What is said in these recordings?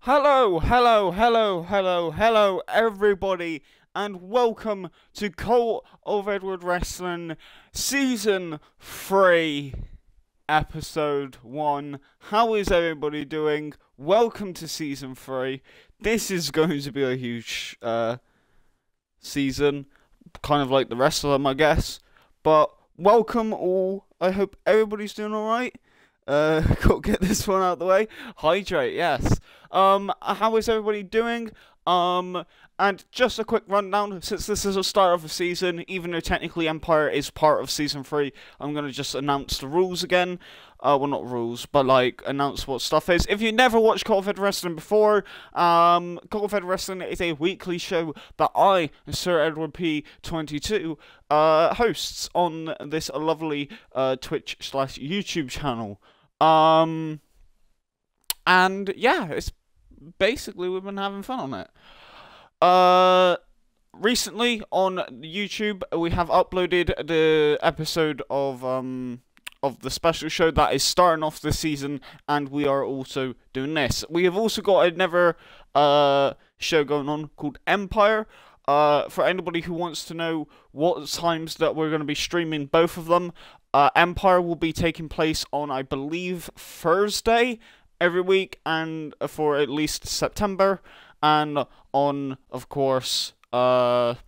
Hello, everybody, and welcome to Cult of Edward Wrestling Season 3, Episode 1. How is everybody doing? Welcome to Season 3. This is going to be a huge season, kind of like the rest of them, I guess. But welcome all. I hope everybody's doing alright. Got to get this one out of the way. Hydrate, yes. How is everybody doing? And just a quick rundown, since this is the start of the season, even though technically Empire is part of Season 3, I'm going to just announce the rules again. Well, not rules, but, announce what stuff is. If you never watched Cult of Edward Wrestling before, Cult of Edward Wrestling is a weekly show that I, Sir Edward P22, hosts on this lovely Twitch/YouTube channel. And yeah, it's basically we've been having fun on it. Recently on YouTube we have uploaded the episode of the special show that is starting off this season, and we are also doing this. We have also got another show going on called Empire. For anybody who wants to know what times that we're going to be streaming both of them, Empire will be taking place on, I believe, Thursday every week, and for at least September, and on, of course, Cult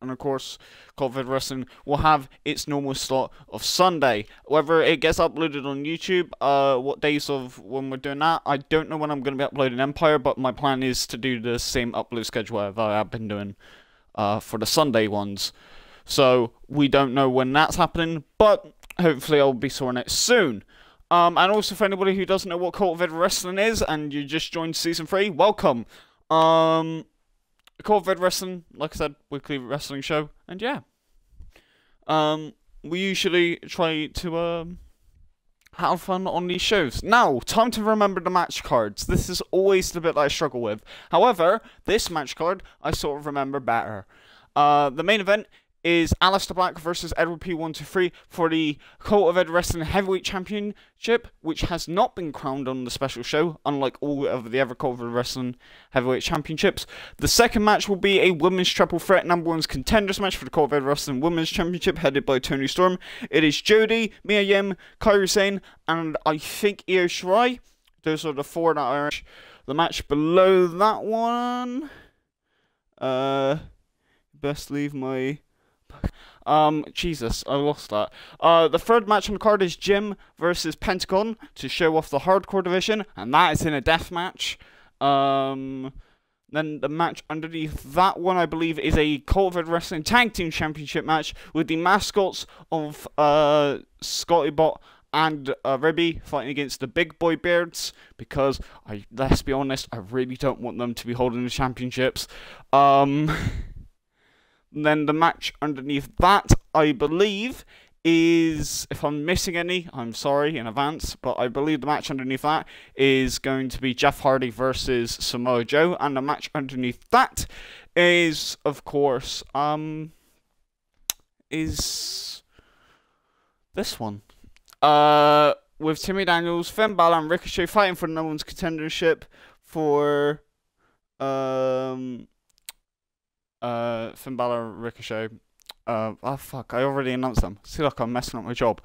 of Edward Wrestling will have its normal slot of Sunday. Whether it gets uploaded on YouTube, what days of when we're doing that, I don't know when I'm going to be uploading Empire, but my plan is to do the same upload schedule that I've been doing for the Sunday ones. So we don't know when that's happening, but hopefully I'll be sorting it soon. And also for anybody who doesn't know what Cult of Edward Wrestling is, and you just joined Season 3, welcome. Cult of Edward Wrestling, like I said, weekly wrestling show, and yeah. We usually try to have fun on these shows. Now, time to remember the match cards. This is always the bit that I struggle with. However, this match card I sort of remember better. The main event is Aleister Black versus Edward P123 for the Cult of Edward Wrestling Heavyweight Championship, which has not been crowned on the special show, unlike all of the other Cult of Edward Wrestling Heavyweight Championships. The second match will be a Women's Triple Threat number 1's contenders match for the Cult of Edward Wrestling Women's Championship, headed by Toni Storm. It is Jody, Mia Yim, Kairi Sane, and I think Io Shirai. Those are the four that are the match below that one. Best leave my... Jesus, I lost that. The third match on the card is Jim versus Pentagon to show off the hardcore division, and that is in a death match. Then the match underneath that one, I believe, is a Cult of Edward Wrestling Tag Team Championship match with the mascots of Scotty Bot and Ribby fighting against the Big Boy Beards, because let's be honest, I really don't want them to be holding the championships. Then the match underneath that, I believe, is, if I'm missing any, I'm sorry in advance, but I believe the match underneath that is going to be Jeff Hardy versus Samoa Joe, and the match underneath that is, of course, is this one. With Timmy Daniels, Finn Balor, and Ricochet fighting for the number 1's contendership for, Finn Balor, Ricochet. Oh fuck, I already announced them. See, look, I'm messing up my job.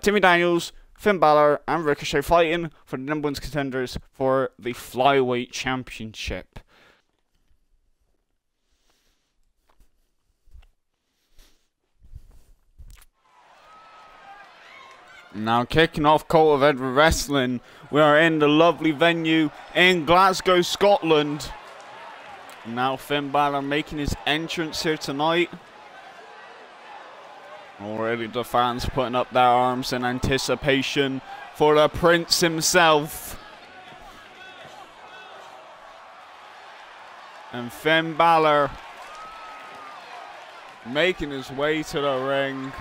Timmy Daniels, Finn Balor, and Ricochet fighting for the number 1's contenders for the Flyweight Championship. Now kicking off Cult of Edward Wrestling, we are in the lovely venue in Glasgow, Scotland. Now Finn Balor making his entrance here tonight. Already the fans putting up their arms in anticipation for the Prince himself. And Finn Balor making his way to the ring,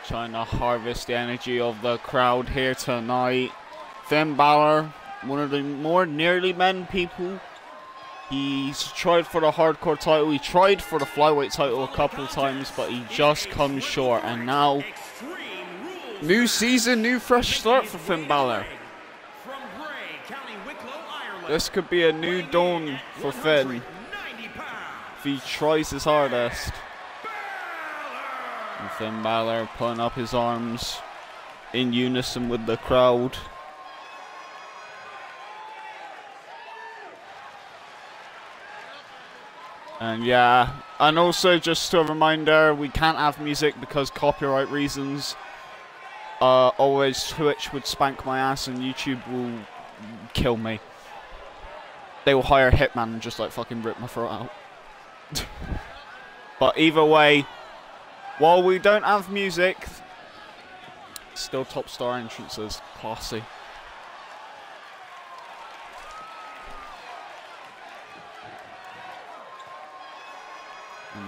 trying to harvest the energy of the crowd here tonight. Finn Balor, one of the more nearly men people. He's tried for the hardcore title, he tried for the flyweight title a couple times, but he just comes short. And now, new season, new fresh start for Finn Balor. This could be a new dawn for Finn if he tries his hardest. And Finn Balor putting up his arms in unison with the crowd. And yeah, and also just a reminder, we can't have music because copyright reasons. Always Twitch would spank my ass and YouTube will kill me. They will hire a hitman and just like fucking rip my throat out. But either way, while we don't have music, still top star entrances, classy.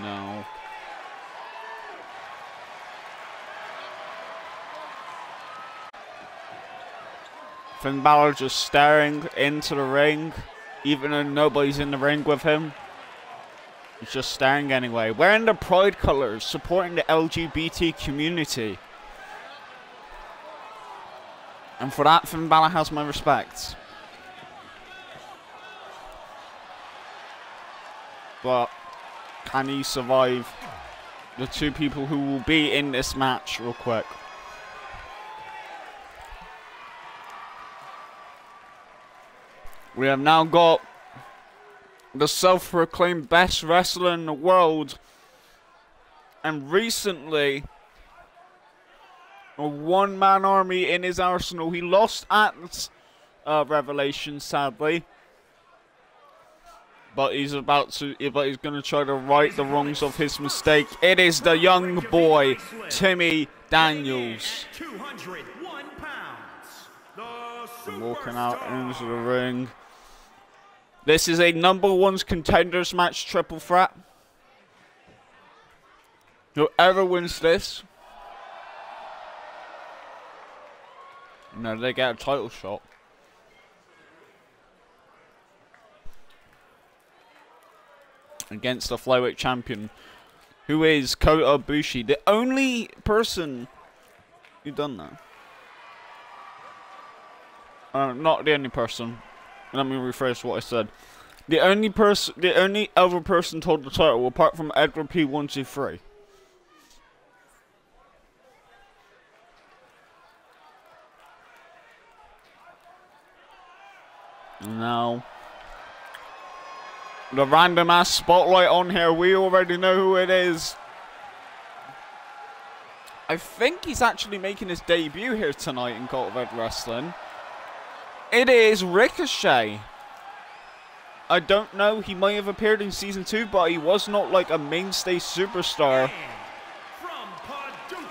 No. Finn Balor just staring into the ring, even though nobody's in the ring with him. He's just staring anyway. Wearing the pride colors, supporting the LGBT community. And for that, Finn Balor has my respect. But can he survive the two people who will be in this match real quick? We have now got the self-proclaimed best wrestler in the world, and recently a one-man army in his arsenal. He lost at Revelation, sadly, but he's going to try to right the wrongs of his mistake. It is the young boy, Timmy Daniels, walking out into the ring. This is a #1 contenders match, triple threat. Whoever wins this, they get a title shot. Against the flyweight champion, who is Kota Ibushi, the only person who done that. Not the only person. Let me rephrase what I said. The only other person to hold the title, apart from Edward P123. Now, the random ass spotlight on here, we already know who it is. I think he's actually making his debut here tonight in Cultivated Wrestling. It is Ricochet. I don't know, he might have appeared in Season 2, but he was not like a mainstay superstar.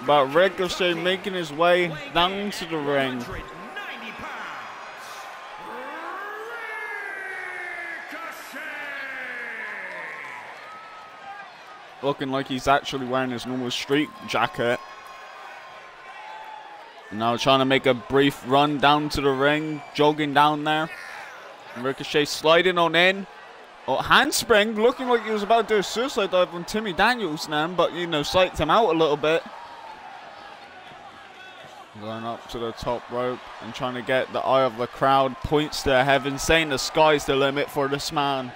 But Ricochet making his way down to the ring. Looking like he's actually wearing his normal street jacket. Now trying to make a brief run down to the ring, jogging down there. Ricochet sliding on in. Oh, handspring, looking like he was about to do a suicide dive on Timmy Daniels now, but psyched him out a little bit. Going up to the top rope and trying to get the eye of the crowd. Points to heaven, saying the sky's the limit for this man.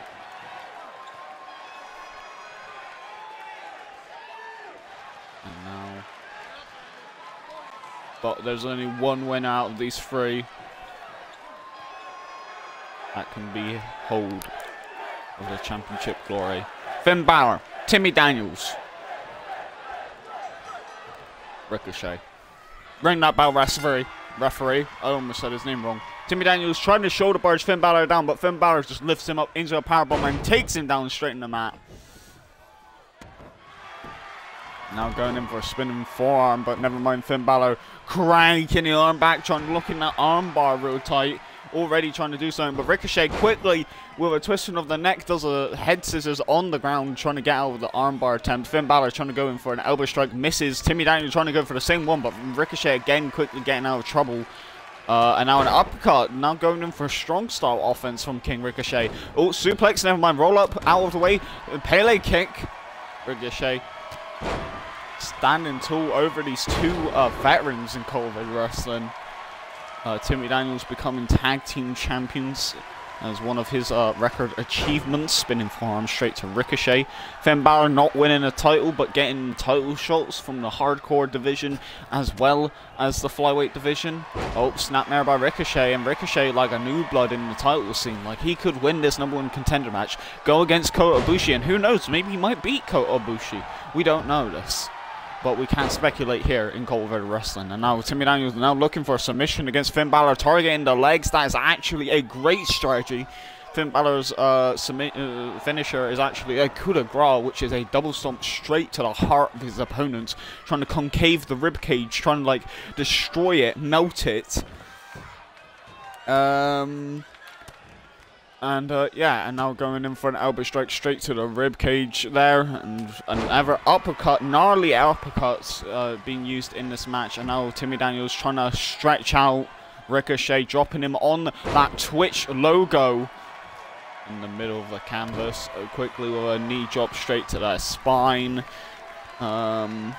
But there's only one winner out of these three that can be hold of the championship glory. Finn Balor, Timmy Daniels, Ricochet. Ring that bell, referee. I almost said his name wrong. Timmy Daniels trying to shoulder barge Finn Balor down, but Finn Balor just lifts him up into a powerbomb and takes him down straight in the mat. Now going in for a spinning forearm, but never mind. Finn Balor cranking the arm back, trying to look in that arm bar real tight. Already trying to do something, but Ricochet quickly, with a twisting of the neck, does a head scissors on the ground, trying to get out of the armbar attempt. Finn Balor trying to go in for an elbow strike, misses. Timmy Daniels trying to go for the same one, but Ricochet again quickly getting out of trouble. And now an uppercut, now going in for a strong style offense from King Ricochet. Oh, suplex, never mind, roll up, out of the way, Pele kick. Ricochet standing tall over these two veterans in Cultivated Wrestling. Timmy Daniels becoming tag team champions as one of his record achievements, spinning forearm straight to Ricochet. Finn Balor not winning a title, but getting title shots from the hardcore division as well as the flyweight division. Oh, snapmare by Ricochet, and Ricochet like a new blood in the title scene. Like, he could win this #1 contender match, go against Kota Ibushi, and who knows, maybe he might beat Kota Ibushi. We don't know this, but we can't speculate here in Cultivated Wrestling. And now Timmy Daniels now looking for a submission against Finn Balor, targeting the legs. That is actually a great strategy. Finn Balor's finisher is actually a coup de grace, which is a double stomp straight to the heart of his opponent, trying to concave the rib cage, trying to like destroy it, melt it. Yeah, and now going in for an elbow strike straight to the rib cage there, and another uppercut, gnarly uppercuts being used in this match. And now Timmy Daniels trying to stretch out Ricochet, dropping him on that Twitch logo in the middle of the canvas, quickly with a knee drop straight to their spine. Now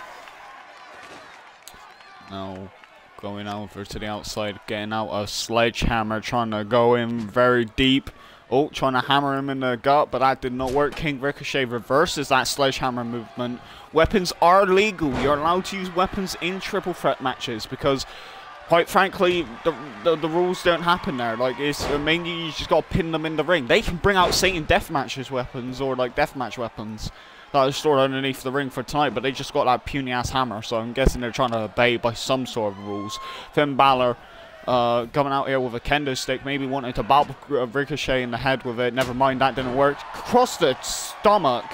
going over to the outside, getting out a sledgehammer, trying to go in very deep. Oh, trying to hammer him in the gut, but that did not work. King Ricochet reverses that sledgehammer movement. Weapons are legal. You're allowed to use weapons in triple threat matches because, quite frankly, the rules don't happen there. Like, it's mainly you just got to pin them in the ring. They can bring out Satan Deathmatch's weapons or like deathmatch weapons that are stored underneath the ring for tonight, but they just got that puny ass hammer. So I'm guessing they're trying to obey by some sort of rules. Finn Balor coming out here with a kendo stick, maybe wanting to bop Ricochet in the head with it. Never mind, that didn't work. Across the stomach.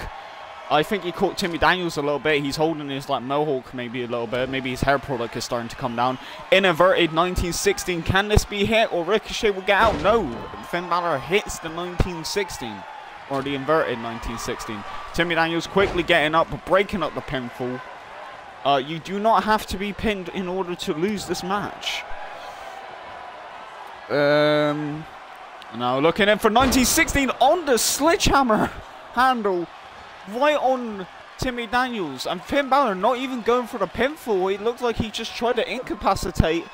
I think he caught Timmy Daniels a little bit. He's holding his like mohawk maybe a little bit. Maybe his hair product is starting to come down. Inverted 1916. Can this be hit or Ricochet will get out? No. Finn Balor hits the 1916. Or the inverted 1916. Timmy Daniels quickly getting up, breaking up the pinfall. You do not have to be pinned in order to lose this match. Now looking in for 1916 on the sledgehammer handle. Right on Timmy Daniels. And Finn Balor not even going for the pinfall. It looks like he just tried to incapacitate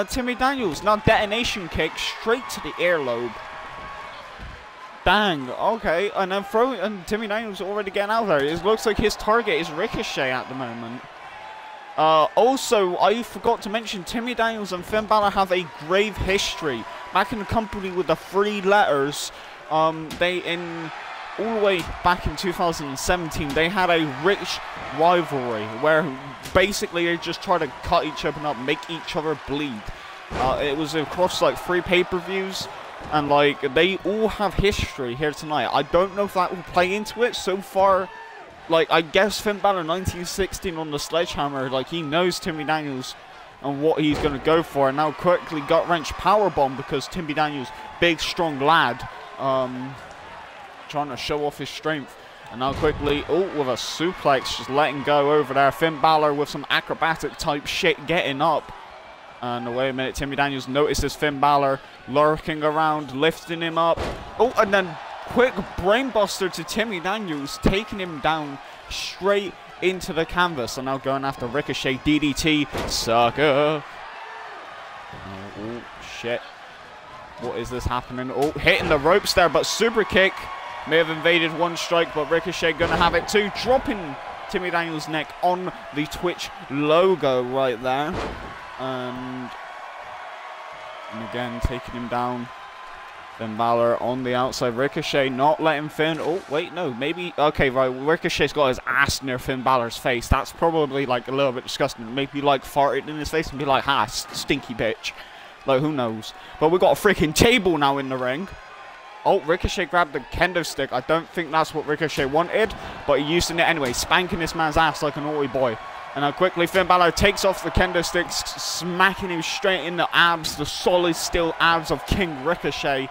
Timmy Daniels. Now detonation kick straight to the earlobe. Dang, okay. And then Timmy Daniels already getting out there. It looks like his target is Ricochet at the moment. Also, I forgot to mention, Timmy Daniels and Finn Balor have a grave history. Back in the company with the 3 letters, all the way back in 2017, they had a rich rivalry where basically they just try to cut each other up, make each other bleed. It was across like 3 pay-per-views, and like they all have history here tonight. I don't know if that will play into it so far. Like, I guess Finn Balor 1916 on the sledgehammer, like, he knows Timmy Daniels and what he's going to go for. And now quickly gut-wrench powerbomb because Timmy Daniels, big, strong lad, trying to show off his strength. And now quickly, with a suplex, just letting go over there. Finn Balor with some acrobatic type shit getting up. And wait a minute, Timmy Daniels notices Finn Balor lurking around, lifting him up. Oh, and then quick brainbuster to Timmy Daniels, taking him down straight into the canvas. And now going after Ricochet, DDT, sucker. Oh, shit. What is this happening? Oh, hitting the ropes there, but super kick. May have invaded 1 strike, but Ricochet gonna have it too. Dropping Timmy Daniels' neck on the Twitch logo right there. And again, taking him down. Finn Balor on the outside. Ricochet not letting Finn. Oh, wait, no. Maybe. Okay, right. Ricochet's got his ass near Finn Balor's face. That's probably like a little bit disgusting. Maybe like farted in his face and be like, ha, stinky bitch. Like, who knows? But we got a freaking table now in the ring. Oh, Ricochet grabbed the kendo stick. I don't think that's what Ricochet wanted, but he using it anyway, spanking this man's ass like a naughty boy. And now quickly Finn Balor takes off the kendo sticks, smacking him straight in the abs, the solid steel abs of King Ricochet.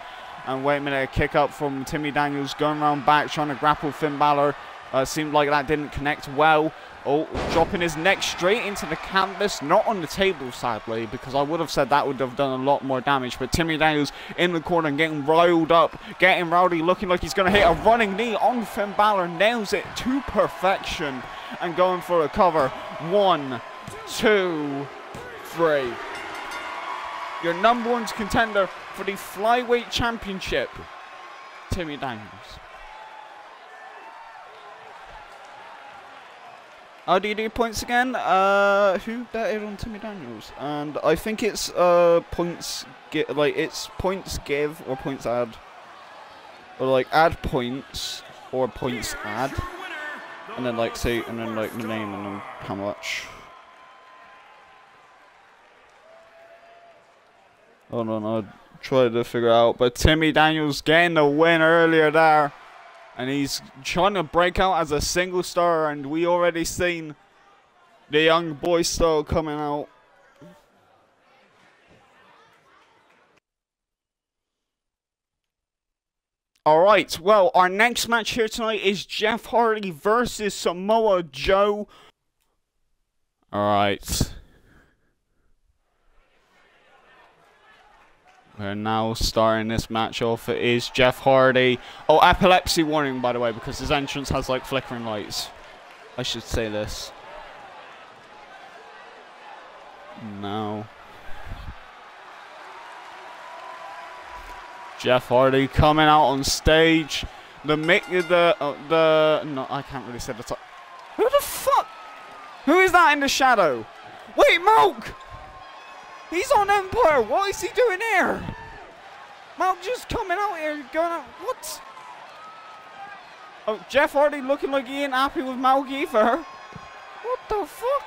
And wait a minute, a kick up from Timmy Daniels, going around back, trying to grapple Finn Balor. Seemed like that didn't connect well. Oh, dropping his neck straight into the canvas, not on the table, sadly, because I would have said that would have done a lot more damage. But Timmy Daniels in the corner, getting riled up, getting rowdy, looking like he's going to hit a running knee on Finn Balor. Nails it to perfection and going for a cover. 1, 2, 3. your #1 contender for the Flyweight Championship, Timmy Daniels. How do you do points again? Who betted on Timmy Daniels? And I think it's points it's points give or points add, or like add points or points add, and then like say and then like the name and then how much. Hold on, I'll try to figure out. But Timmy Daniels getting the win earlier there. And he's trying to break out as a single star. And we already seen the young boy style coming out. Alright, well, our next match here tonight is Jeff Hardy versus Samoa Joe. Alright. We're now starting this match off. It is Jeff Hardy. Oh, epilepsy warning, by the way, because his entrance has like flickering lights. I should say this. No. Jeff Hardy coming out on stage. No, I can't really say the top. Who the fuck? Who is that in the shadow? Wait, Malk! He's on Empire. What is he doing here? Malk just coming out here, going out. What? Oh, Jeff Hardy looking like he ain't happy with Malk either. What the fuck?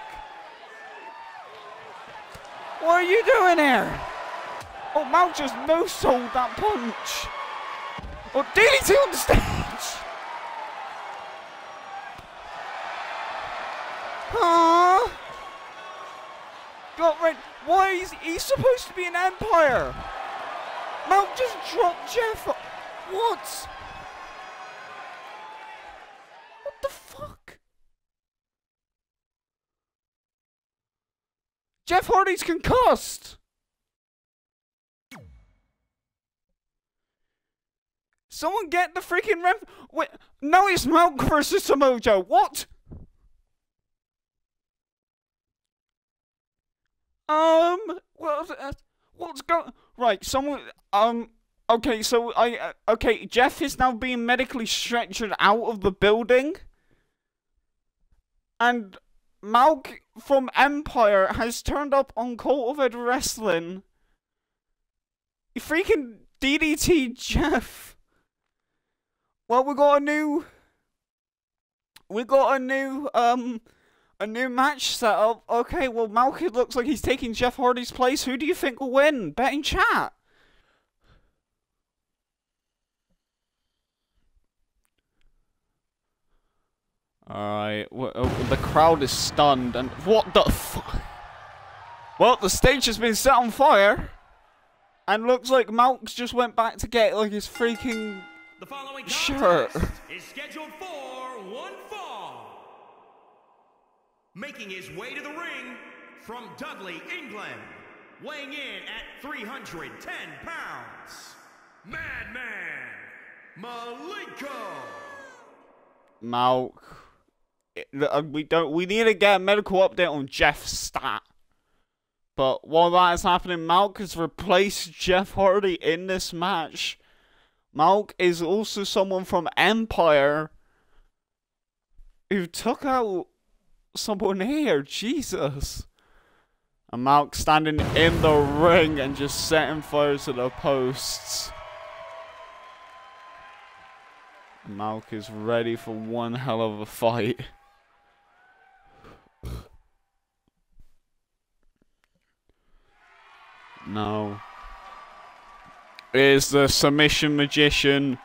What are you doing here? Oh, Malk just no-sold that punch. Oh, DDT on the stage. Huh? Got red. Why is he supposed to be an Empire? Malk just dropped Jeff. What? What the fuck? Jeff Hardy's concussed. Someone get the freaking ref. Wait, no, it's Malk versus Samoa Joe. What? What's going? Right, someone. Okay, so okay, Jeff is now being medically stretchered out of the building, and Malk from Empire has turned up on Cultivated Wrestling. You freaking DDT Jeff. Well, we got a new match set up. Okay, well, Malk, it looks like he's taking Jeff Hardy's place. Who do you think will win? Bet in chat. Alright, the crowd is stunned, and what the fuck? Well, the stage has been set on fire, and looks like Malk's just went back to get, like, his freaking shirt. Is scheduled for one fall. Making his way to the ring from Dudley, England, weighing in at 310 pounds, Madman Malenko. Malk. We need to get a medical update on Jeff's stat. But while that is happening, Malk has replaced Jeff Hardy in this match. Malk is also someone from Empire who took out someone here. Jesus. And Malk standing in the ring and just setting fire to the posts. Malk is ready for one hell of a fight. No. It is the submission magician,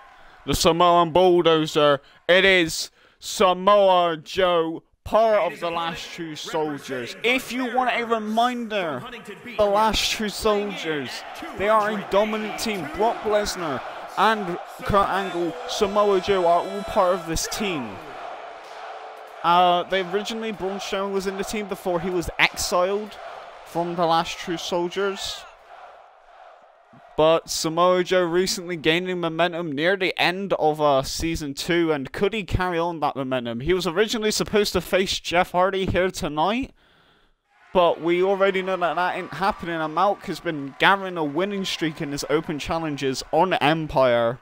the Samoan bulldozer. It is Samoa Joe, part of the Last True Soldiers. If you want a reminder, the Last True Soldiers, they are a dominant team. Brock Lesnar and Kurt Angle, Samoa Joe are all part of this team. Braun Strowman was in the team before he was exiled from the Last True Soldiers. But Samoa Joe recently gaining momentum near the end of Season 2, and could he carry on that momentum? He was originally supposed to face Jeff Hardy here tonight, But we already know that that ain't happening, and Malk has been gathering a winning streak in his open challenges on Empire.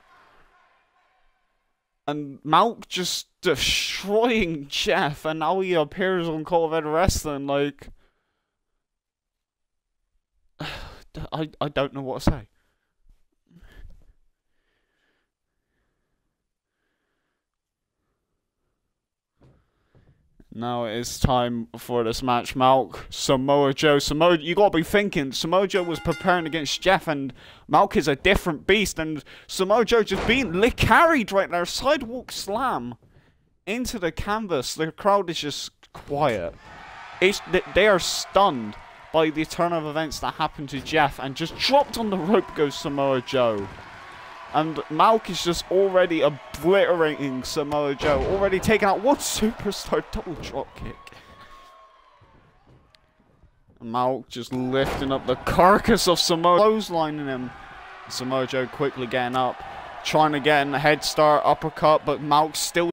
And Malk just destroying Jeff, and now he appears on COEW Wrestling, like... I don't know what to say. Now it is time for this match, Malk, Samoa Joe. You gotta be thinking, Samoa Joe was preparing against Jeff, and Malk is a different beast, and Samoa Joe just being carried right there, sidewalk slam into the canvas. The crowd is just quiet. They are stunned by the turn of events that happened to Jeff, and just dropped on the rope goes Samoa Joe. And Malk is just already obliterating Samoa Joe. Already taking out one superstar double drop kick. And Malk just lifting up the carcass of Samoa, clotheslining him. Samoa Joe quickly getting up, trying to get in a head start, uppercut, but Malk still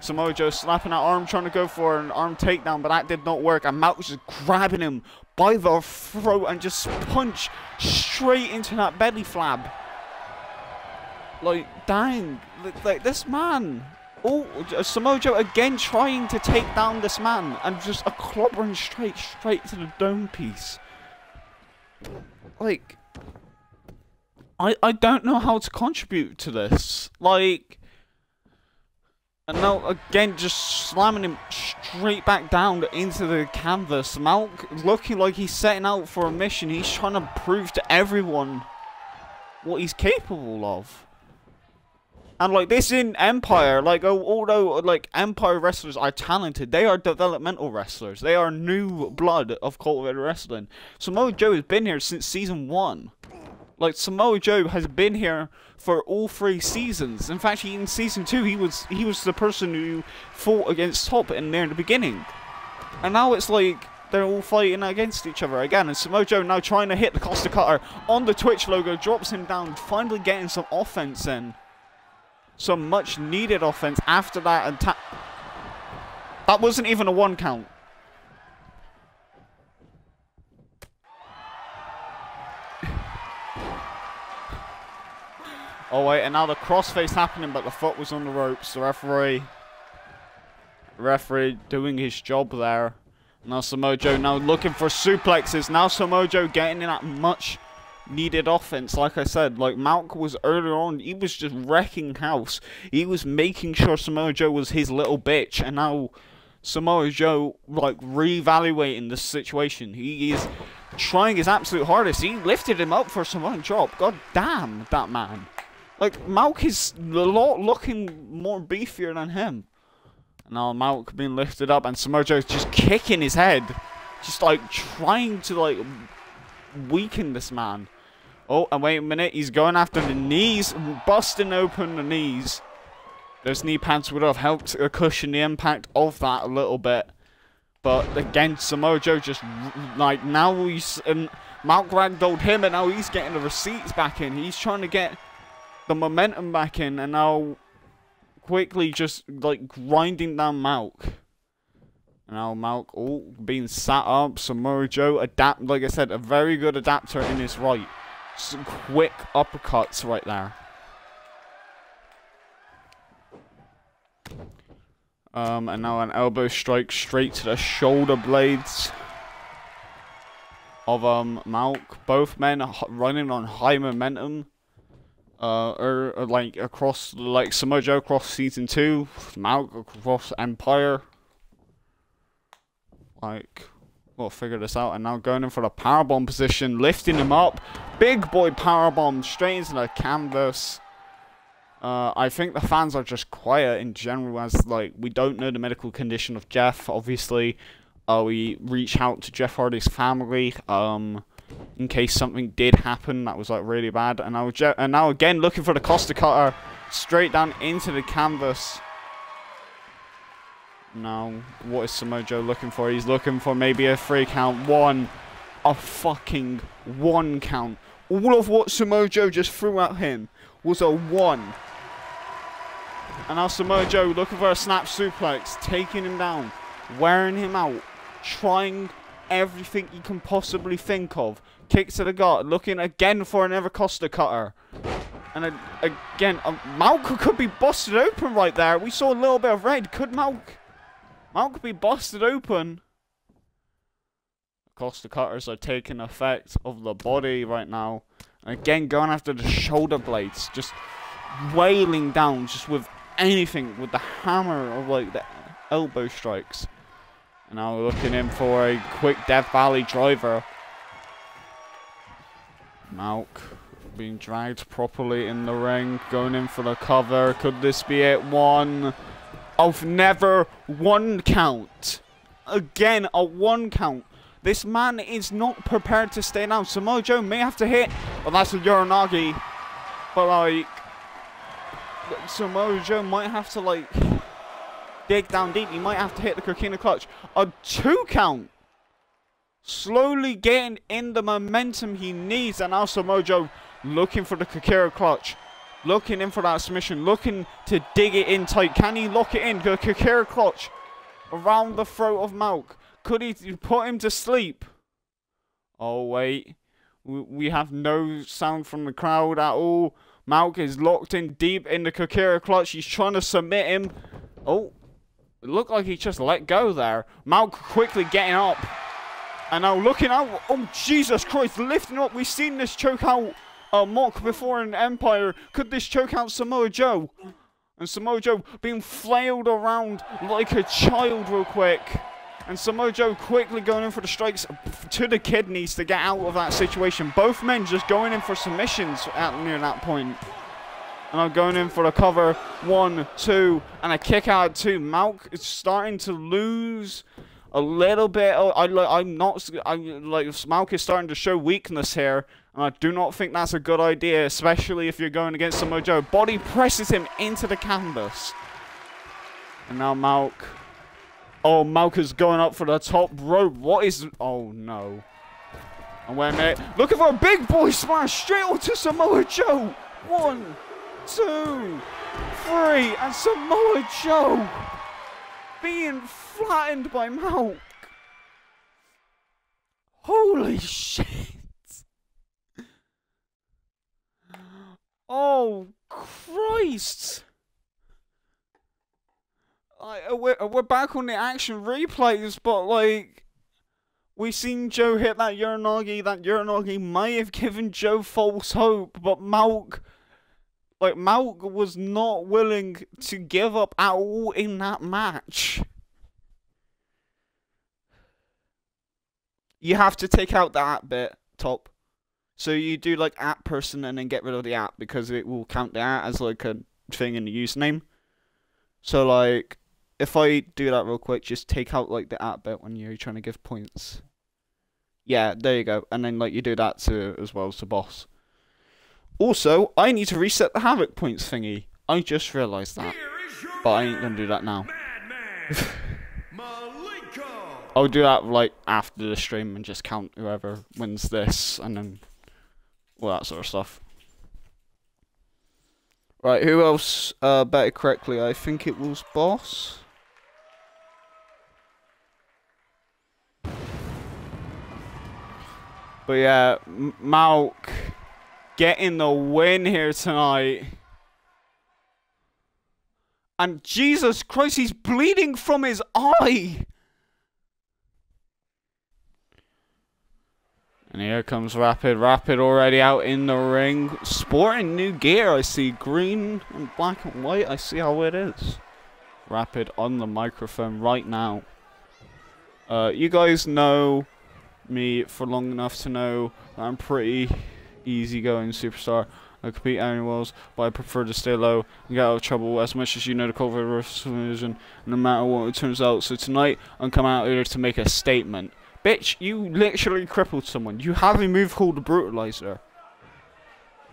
Samoa Joe slapping that arm, trying to go for an arm takedown, but that did not work. And Malk was just grabbing him by the throat and just punch straight into that belly flab. Like, dang, like this man. Oh, Samoa Joe again trying to take down this man, and just a clobbering straight to the dome piece. Like, I don't know how to contribute to this. Like, and now again just slamming him straight back down into the canvas. Malk looking like he's setting out for a mission. He's trying to prove to everyone what he's capable of. And like this in Empire, like although like Empire wrestlers are talented, they are developmental wrestlers. They are new blood of COEW Wrestling. Samoa Joe has been here since season 1. Like Samoa Joe has been here for all 3 seasons. In fact, in season 2, he was the person who fought against Top in there in the beginning. And now it's like they're all fighting against each other again. And Samoa Joe now trying to hit the Costa Cutter on the Twitch logo, drops him down, finally getting some offense in. Some much needed offense after that attack. That wasn't even a 1 count. Oh wait, and now the crossface happening, but the foot was on the ropes. The referee doing his job there. Now Samoa Joe now looking for suplexes. Now Samoa Joe getting in that much needed offense. Like I said, like Malk was earlier on, he was just wrecking house. He was making sure Samoa Joe was his little bitch, and now Samoa Joe like reevaluating the situation. He is trying his absolute hardest. He lifted him up for a Samoan drop. God damn that man. Like Malk is a lot looking more beefier than him. And now Malk being lifted up, and Samoa Joe's just kicking his head, just like trying to like weaken this man. Oh, and wait a minute, he's going after the knees, busting open the knees. Those knee pads would have helped cushion the impact of that a little bit. But again, Samoa Joe just, like, now he's, Malk ragdolled him, and now he's getting the receipts back in. He's trying to get the momentum back in, and now quickly just, like, grinding down Malk. Now Malk, oh, being sat up. Samoa Joe, like I said, a very good adapter in his right. Some quick uppercuts right there. And now an elbow strike straight to the shoulder blades of Malk. Both men running on high momentum. Like across, like Samoa Joe across season 2, Malk across Empire. Like, we'll figure this out. And now going in for the powerbomb position, lifting him up. Big boy powerbomb straight into the canvas. I think the fans are just quiet in general, as like we don't know the medical condition of Jeff. Obviously, we reach out to Jeff Hardy's family in case something did happen that was like really bad. And now again looking for the Costa Cutter straight down into the canvas. Now, what is Samoa Joe looking for? He's looking for maybe a 3 count. A fucking 1 count. All of what Samoa Joe just threw at him was a 1. And now Samoa Joe looking for a snap suplex, taking him down, wearing him out, trying everything you can possibly think of. Kick to the gut, looking again for another Costa cutter. And again, Malk could be busted open right there. We saw a little bit of red. Could Malk be busted open? Costa cutters are taking effect of the body right now. And again, going after the shoulder blades. Just wailing down just with anything. With the hammer of like the elbow strikes. And now we're looking in for a quick Death Valley driver. Malk being dragged properly in the ring. Going in for the cover. Could this be it? One of never one count. Again, a one count. This man is not prepared to stay down. Samoa Joe may have to hit. Well, that's a Uranagi. But, like, Samoa Joe might have to, like, dig down deep. He might have to hit the Coquina clutch. A 2 count. Slowly getting in the momentum he needs. And now Samoa Joe looking for the Coquina clutch. Looking in for that submission. Looking to dig it in tight. Can he lock it in? The Coquina clutch around the throat of Malk. Could he put him to sleep? Oh, wait. We have no sound from the crowd at all. Malk is locked in deep in the Coquina clutch. He's trying to submit him. Oh, it looked like he just let go there. Malk quickly getting up. And now looking out. Oh, Jesus Christ, lifting up. We've seen this choke out Mock before in Empire. Could this choke out Samoa Joe? And Samoa Joe being flailed around like a child real quick. And Samoa Joe quickly going in for the strikes to the kidneys to get out of that situation. Both men just going in for submissions at near that point. And I'm going in for the cover. 1, 2, and a kick out at 2. Malk is starting to lose a little bit. Malk is starting to show weakness here. And I do not think that's a good idea, especially if you're going against Samoa Joe. Body presses him into the canvas. And now Malk. Oh, Malk is going up for the top rope. What is... Oh, no. And wait a minute. Looking for a big boy smash straight onto Samoa Joe. 1, 2, 3. And Samoa Joe being flattened by Malk. Holy shit. Oh, Christ. We're back on the action replays, but, like, we seen Joe hit that Uranagi. That Uranagi might have given Joe false hope, but Malk was not willing to give up at all in that match. You have to take out that bit, Top. So you do, like, @ person and then get rid of the @ because it will count the @ as, like, a thing in the username. So, like, if I do that real quick, just take out, like, the @ bit when you're trying to give points. Yeah, there you go. And then, like, you do that to as well as the boss. Also, I need to reset the Havoc points thingy. I just realised that. But I ain't gonna do that now. I'll do that, like, after the stream and just count whoever wins this and then all that sort of stuff. Right, who else bet it correctly? I think it was Boss. But yeah, Malk getting the win here tonight. And Jesus Christ, he's bleeding from his eye. And here comes Rapid. Rapid already out in the ring. Sporting new gear. I see green and black and white. I see how it is. Rapid on the microphone right now. You guys know me for long enough to know that I'm pretty easygoing superstar. I compete annuals, but I prefer to stay low and get out of trouble as much as you know the cover division, no matter what it turns out. So tonight, I'm coming out here to make a statement. Bitch, you literally crippled someone. You have a move called the Brutalizer.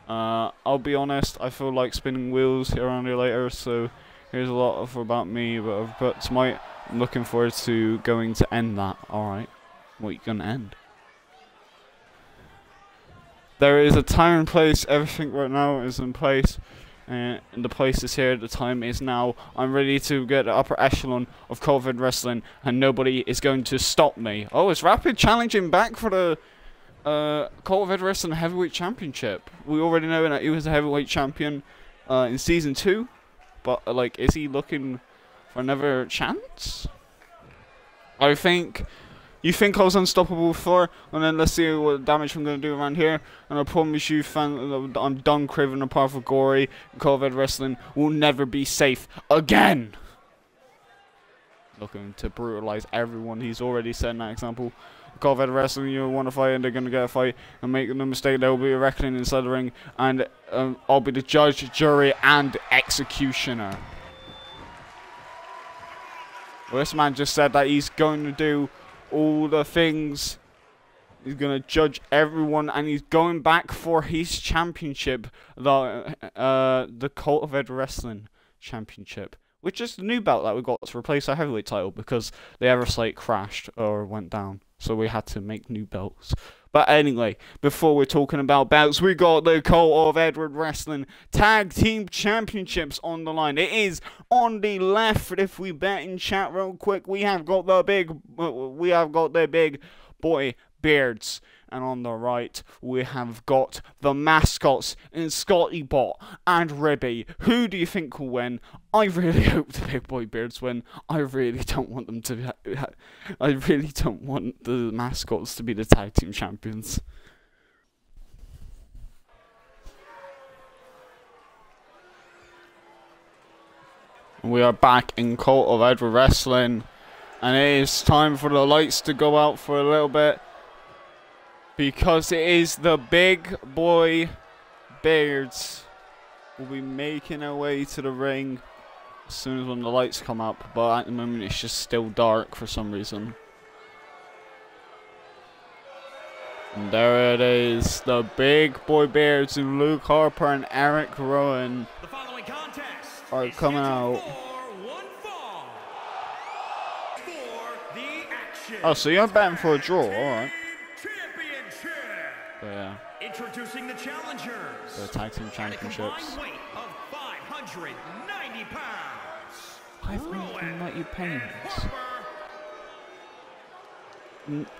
I'll be honest, I feel like spinning wheels around here later, so here's a lot of about me, but tonight I'm looking forward to going to end that. Alright, what are you gonna end? There is a time and place, everything right now is in place. And the place is here, the time is now. I'm ready to get the upper echelon of COVID wrestling, and nobody is going to stop me. Oh, is Rapid challenging back for the COVID Wrestling Heavyweight Championship? We already know that he was a heavyweight champion in season 2, but like, is he looking for another chance? You think I was unstoppable before, and then let's see what damage I'm going to do around here. And I promise you, fan, I'm done craving a powerful gory. COVID Wrestling will never be safe again. Looking to brutalize everyone. He's already setting that example. COVID Wrestling, you want to fight, and they're going to get a fight. And make no mistake, there will be a reckoning inside the ring. And I'll be the judge, jury, and executioner. Well, this man just said that he's going to do all the things. He's gonna judge everyone, and he's going back for his championship, the Cultivated Wrestling Championship, which is the new belt that we got to replace our heavyweight title because the Everslate crashed or went down, so we had to make new belts. But anyway, before we're talking about belts, we got the Cult of Edward Wrestling Tag Team Championships on the line. It is on the left. If we bet in chat real quick, we have got the big boy beards, and on the right we have got the mascots in Scotty Bot and Ribby. Who do you think will win? I really hope the big boy beards win. I really don't want them to be, I really don't want the mascots to be the tag team champions. We are back in Cult of Edward Wrestling, and it is time for the lights to go out for a little bit, because it is the big boy beards will be making their way to the ring as soon as when the lights come up, but at the moment it's just still dark for some reason. And there it is, the big boy beards and Luke Harper and Eric Rowan are coming out. Oh, so you're betting for a draw, alright. Yeah. Introducing the challengers. The tag team championships. Weight of 590 pounds. 590 pounds.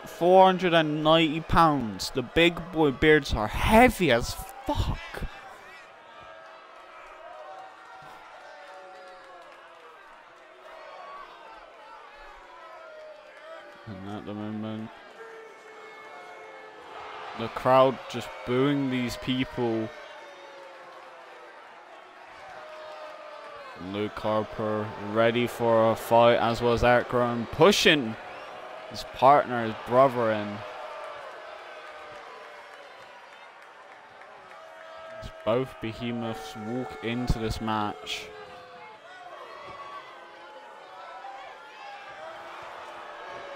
490 pounds. The big boy beards are heavy as fuck. And at the moment, the crowd just booing these people. Luke Harper ready for a fight, as was Eric Rowan, pushing his partner, his brother in. As both behemoths walk into this match.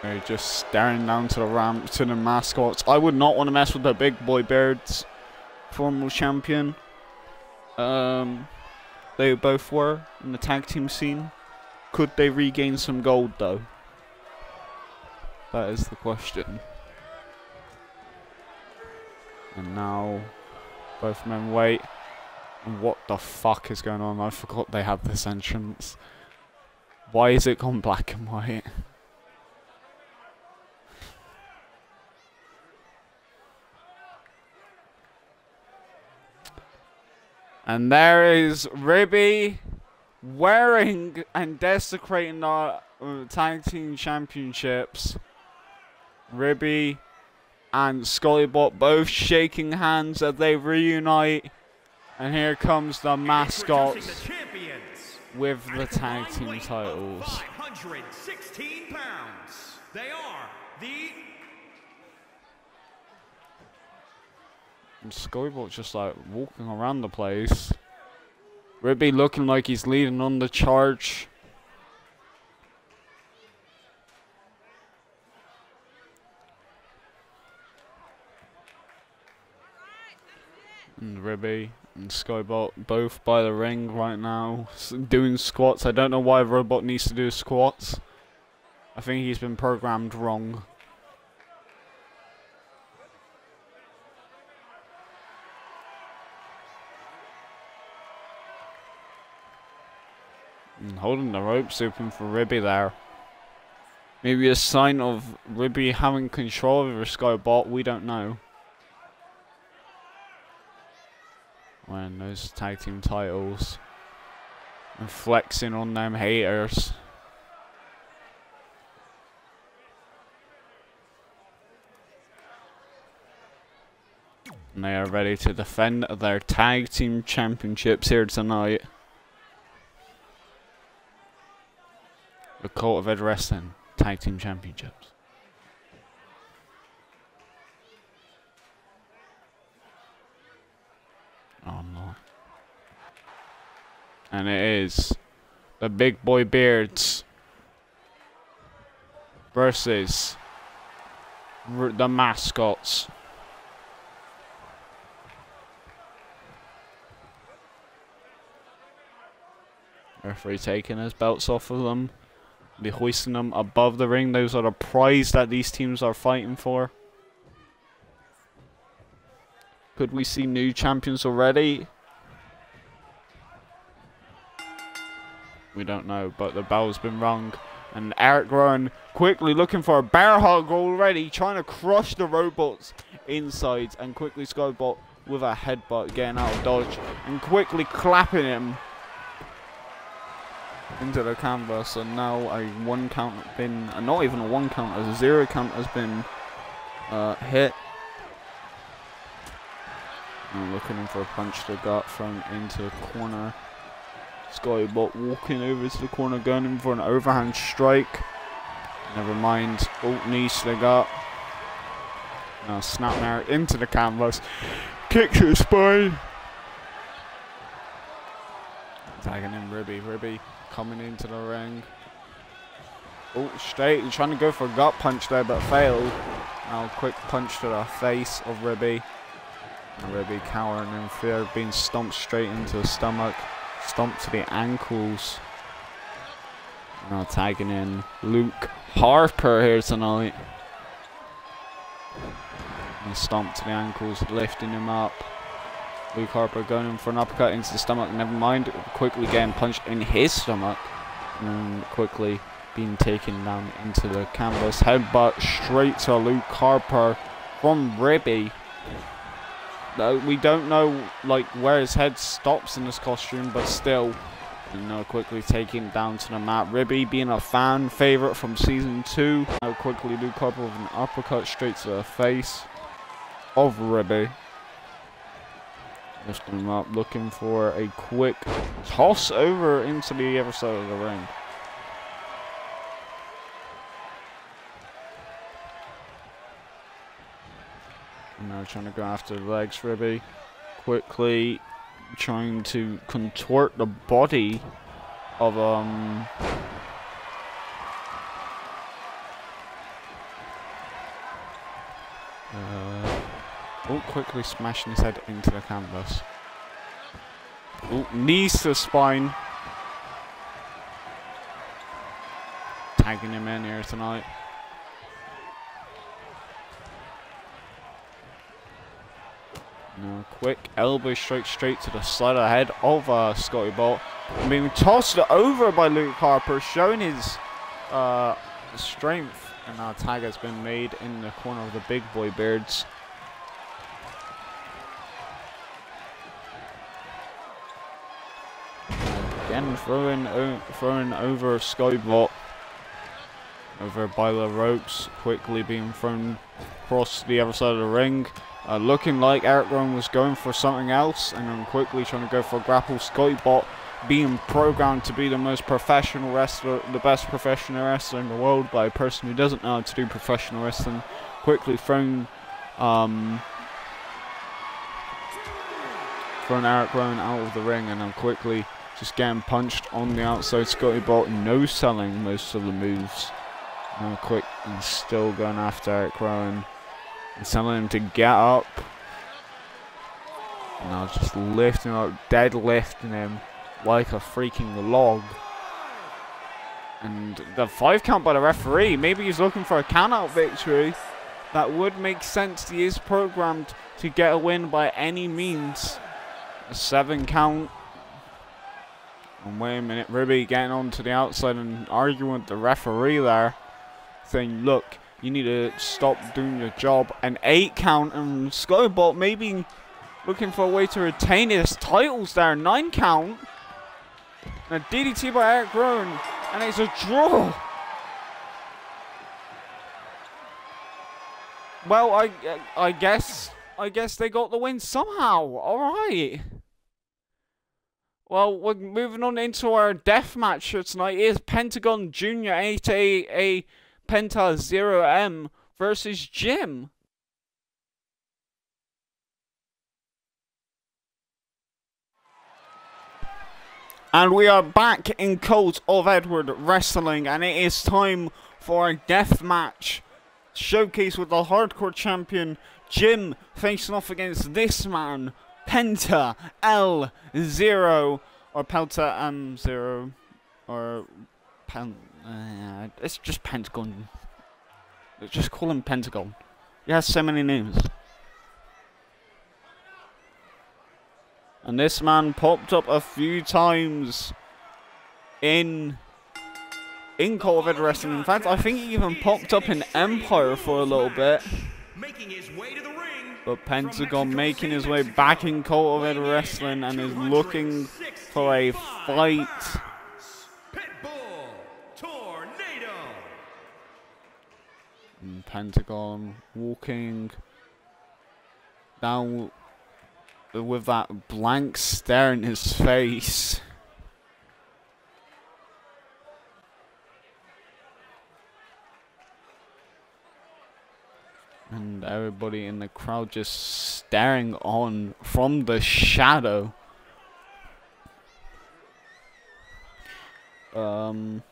They're just staring down to the ramp, to the mascots. I would not want to mess with the big boy beards. Former champion. They both were in the tag team scene. Could they regain some gold though? That is the question. And now both men wait. And what the fuck is going on? I forgot they had this entrance. Why is it gone black and white? And there is Ribby wearing and desecrating our tag team championships. Ribby and Scollybot both shaking hands as they reunite. And here comes the mascots with the tag team titles. 516 pounds. They are the... And Scollybot just like walking around the place. Ribby looking like he's leading on the charge. And Ribby and Skybot both by the ring right now, doing squats. I don't know why Robot needs to do squats. I think he's been programmed wrong. And holding the ropes open for Ribby there. Maybe a sign of Ribby having control over Skybot, we don't know. When those tag team titles. And flexing on them haters. And they are ready to defend their tag team championships here tonight. The COEW Wrestling Tag Team Championships. Oh no. And it is the Big Boy Beards versus the Mascots. Referee taking his belts off of them. Be hoisting them above the ring. Those are the prize that these teams are fighting for. Could we see new champions already? We don't know, but the bell's been rung. And Eric Rowan quickly looking for a bear hug already, trying to crush the robots inside. And quickly Skybot with a headbutt getting out of dodge. And quickly clapping him into the canvas, and now a 1 count has been, not even a 1 count, a 0 count has been hit. And looking for a punch to the gut thrown into the corner. Skybot walking over to the corner, going in for an overhand strike. Never mind. Knees to the gut. Now snapmare into the canvas. Kick to the spine. Tagging in Ribby. Ribby coming into the ring. Oh, straight. He's trying to go for a gut punch there, but failed. Now a quick punch to the face of Ribby. And Ribby cowering in fear of being stomped straight into the stomach. Stomped to the ankles. Now tagging in Luke Harper here tonight. And stomped to the ankles, lifting him up. Luke Harper going in for an uppercut into the stomach. Never mind. Quickly getting punched in his stomach. And quickly being taken down into the canvas. Headbutt straight to Luke Harper from Ribby. We don't know like where his head stops in this costume, but still, you know, quickly taken down to the mat. Ribby being a fan favorite from season 2. Now quickly Luke Harper with an uppercut straight to the face of Ribby. Lifting him up, looking for a quick toss over into the other side of the ring. And now trying to go after the legs, Ribby. Quickly trying to contort the body of oh, quickly smashing his head into the canvas. Oh, knees to the spine. Tagging him in here tonight. Now, quick elbow straight to the side of the head of Skybot. Being tossed over by Luke Harper, showing his strength. And now a tag has been made in the corner of the Big Boy Beards. Again, throwing over Skybot. Over by the ropes, quickly being thrown across the other side of the ring. Looking like Eric Rowan was going for something else, and then quickly trying to go for a grapple. Skybot being programmed to be the most professional wrestler, the best professional wrestler in the world by a person who doesn't know how to do professional wrestling. Quickly thrown Eric Rowan out of the ring, and then quickly just getting punched on the outside. Skybot no-selling most of the moves. Now quick and still going after Eric Rowan. And telling him to get up. And now just lifting up, deadlifting him like a freaking log. And the 5 count by the referee. Maybe he's looking for a count-out victory. That would make sense. He is programmed to get a win by any means. A 7 count. And wait a minute, Ruby getting onto the outside and arguing with the referee there, saying, look, you need to stop doing your job. An 8 count, and Skybot maybe looking for a way to retain his titles there. 9 count. And a DDT by Eric Rowan, and it's a draw. Well, I guess they got the win somehow. All right. Well, we're moving on into our death match for tonight. It is Pentagon Junior 8A Penta 0M versus Jim. And we are back in Court of Edward Wrestling, and it is time for a death match showcase with the hardcore champion Jim facing off against this man, Penta L0, or Pelta M0, or it's just Pentagon. Let's just call him Pentagon. He has so many names. And this man popped up a few times in Court of Edward Wrestling. In fact, I think he even popped up in Empire for a little bit. But Pentagon making his way back in Court of Edward Wrestling and is looking for a fight. And Pentagon walking down with that blank stare in his face. And everybody in the crowd just staring on from the shadow. And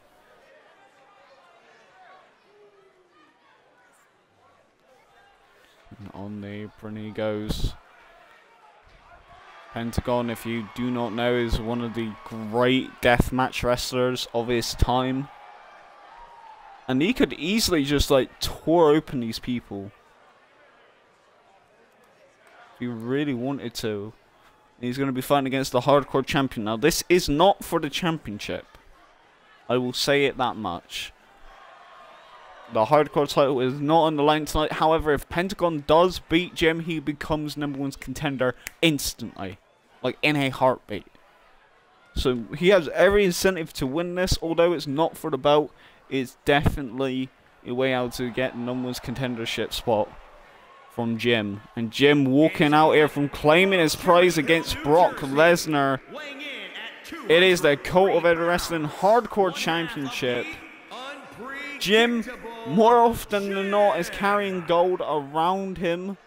on the apron he goes. Pentagon, if you do not know, is one of the great deathmatch wrestlers of his time. And he could easily just like tore open these people if he really wanted to. He's going to be fighting against the hardcore champion. Now this is not for the championship. I will say it that much. The hardcore title is not on the line tonight. However, if Pentagon does beat Jim, he becomes #1 contender instantly. Like in a heartbeat. So he has every incentive to win this, although it's not for the belt. It's definitely a way out to get #1 contendership spot from Jim. And Jim walking out here from claiming his prize against Brock Lesnar. It is the Court of Edward Wrestling Hardcore Championship. Jim, more often than not, is carrying gold around him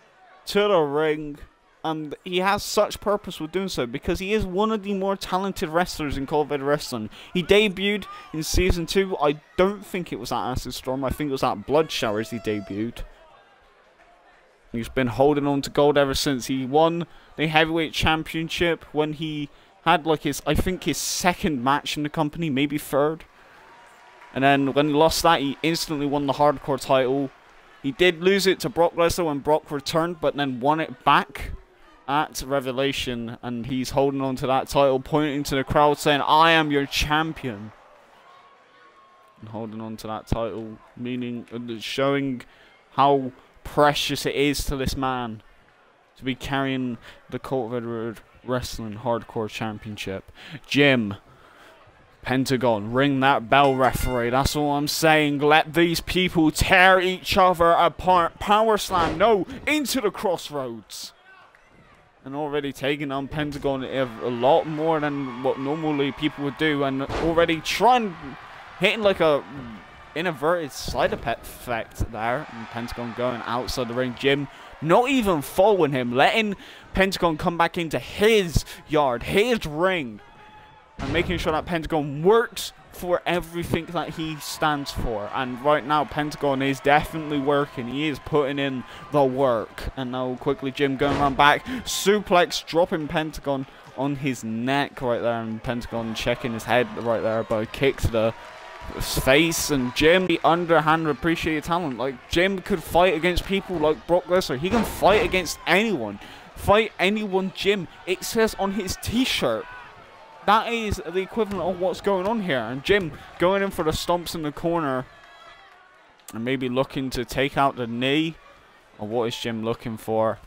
to the ring. And he has such purpose with doing so because he is one of the more talented wrestlers in Court of Edward Wrestling. He debuted in Season 2. I don't think it was at Acid Storm. I think it was at Blood Showers he debuted. He's been holding on to gold ever since. He won the Heavyweight Championship when he had like I think his second match in the company, maybe third. And then when he lost that, he instantly won the Hardcore title. He did lose it to Brock Lesnar when Brock returned, but then won it back at Revelation, and he's holding on to that title, pointing to the crowd saying, I am your champion. And holding on to that title, meaning showing how precious it is to this man to be carrying the Court of Edward Wrestling Hardcore Championship. Jim, Pentagon, ring that bell, referee. That's all I'm saying. Let these people tear each other apart. Power slam, no, into the crossroads. And already taking on Pentagon a lot more than what normally people would do, and already hitting like a inverted side effect there. And Pentagon going outside the ring. Jim not even following him, letting Pentagon come back into his yard, his ring, and making sure that Pentagon works for everything that he stands for. And right now Pentagon is definitely working. He is putting in the work. And now quickly Jim going around back, suplex, dropping Pentagon on his neck right there, and Pentagon checking his head right there by a kick to the face. And Jim, the underhand, appreciate your talent. Like, Jim could fight against people like Brock Lesnar. He can fight against anyone. Fight anyone, Jim. It says on his t-shirt That is the equivalent of what's going on here. And Jim going in for the stomps in the corner. And maybe looking to take out the knee. Or what is Jim looking for?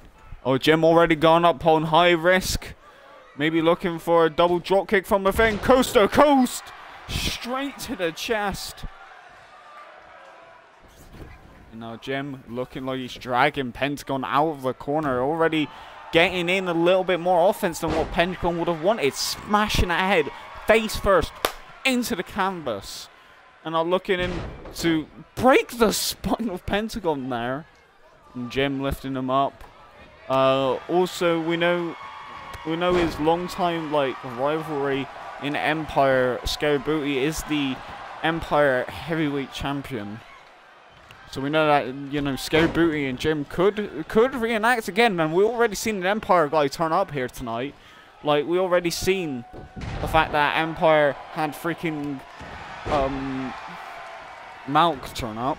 Oh, Jim already gone up on high risk. Maybe looking for a double drop kick from within. Coast to coast. Straight to the chest. And now Jim looking like he's dragging Pentagon out of the corner. Already getting in a little bit more offense than what Pentagon would have wanted. Smashing ahead. Face first. Into the canvas. And now looking in to break the spine of Pentagon there. And Jim lifting him up. Also, we know his long-time rivalry in Empire. Scary Booty is the Empire Heavyweight Champion. So we know that, Scary Booty and Jim could reenact again. And we already seen an Empire guy turn up here tonight. Like, we already seen the fact that Empire had freaking Malk turn up.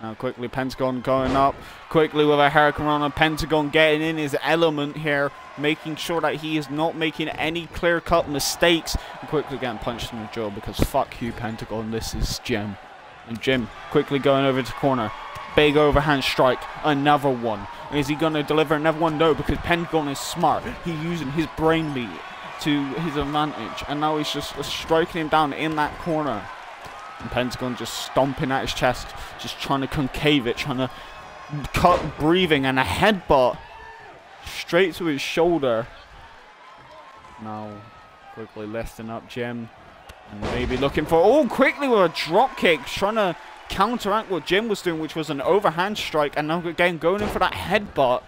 Now quickly Pentagon going up. Quickly with a Hurricane Rana. Pentagon getting in his element here. Making sure that he is not making any clear-cut mistakes. And quickly getting punched in the jaw because fuck you, Pentagon. This is Jim. And Jim quickly going over to corner. Big overhand strike. Another one. Is he going to deliver another one? No, because Pentagon is smart. He's using his brain meat to his advantage. And now he's just striking him down in that corner. And Pentagon just stomping at his chest. Just trying to concave it. Trying to cut breathing. And a headbutt straight to his shoulder. Now quickly lifting up Jim. And maybe looking for... Oh, quickly with a drop kick. Trying to counteract what Jim was doing, which was an overhand strike. And now again going in for that headbutt.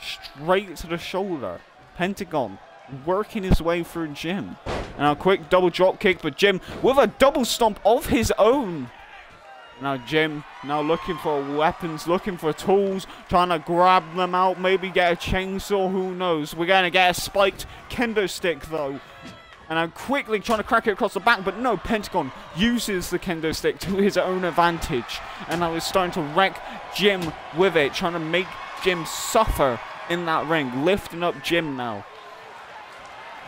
Straight to the shoulder. Pentagon working his way through Jim. And a quick double drop kick. But Jim with a double stomp of his own. Now Jim now looking for weapons. Looking for tools. Trying to grab them out. Maybe get a chainsaw. Who knows. We're going to get a spiked kendo stick though. And I'm quickly trying to crack it across the back, but no, Pentagon uses the kendo stick to his own advantage. And I was starting to wreck Jim with it, trying to make Jim suffer in that ring. Lifting up Jim now.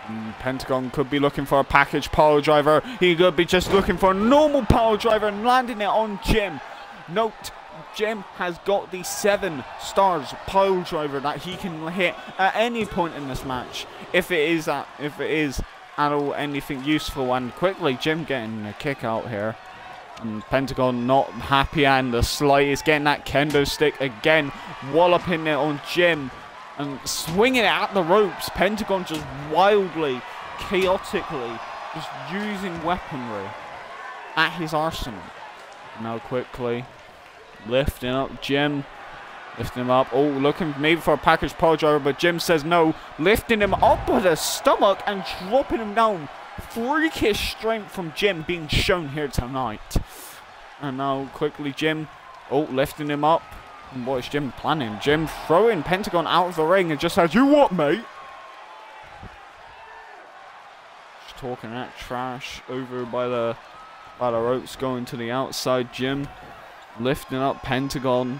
And Pentagon could be looking for a package power driver. He could be just looking for a normal power driver and landing it on Jim. Note, Jim has got the 7 stars power driver that he can hit at any point in this match. If it is at all anything useful. And quickly Jim getting a kick out here, and Pentagon not happy and the slightest, getting that kendo stick again, walloping it on Jim and swinging it at the ropes. Pentagon just wildly, chaotically just using weaponry at his arsenal. Now quickly lifting up Jim. Lifting him up. Oh, looking maybe for a package power driver, but Jim says no. Lifting him up with his stomach and dropping him down. Freakish strength from Jim being shown here tonight. And now quickly Jim, lifting him up. And what is Jim planning? Jim throwing Pentagon out of the ring and just says, "You what, mate?" Just talking that trash over by the ropes, going to the outside. Jim lifting up Pentagon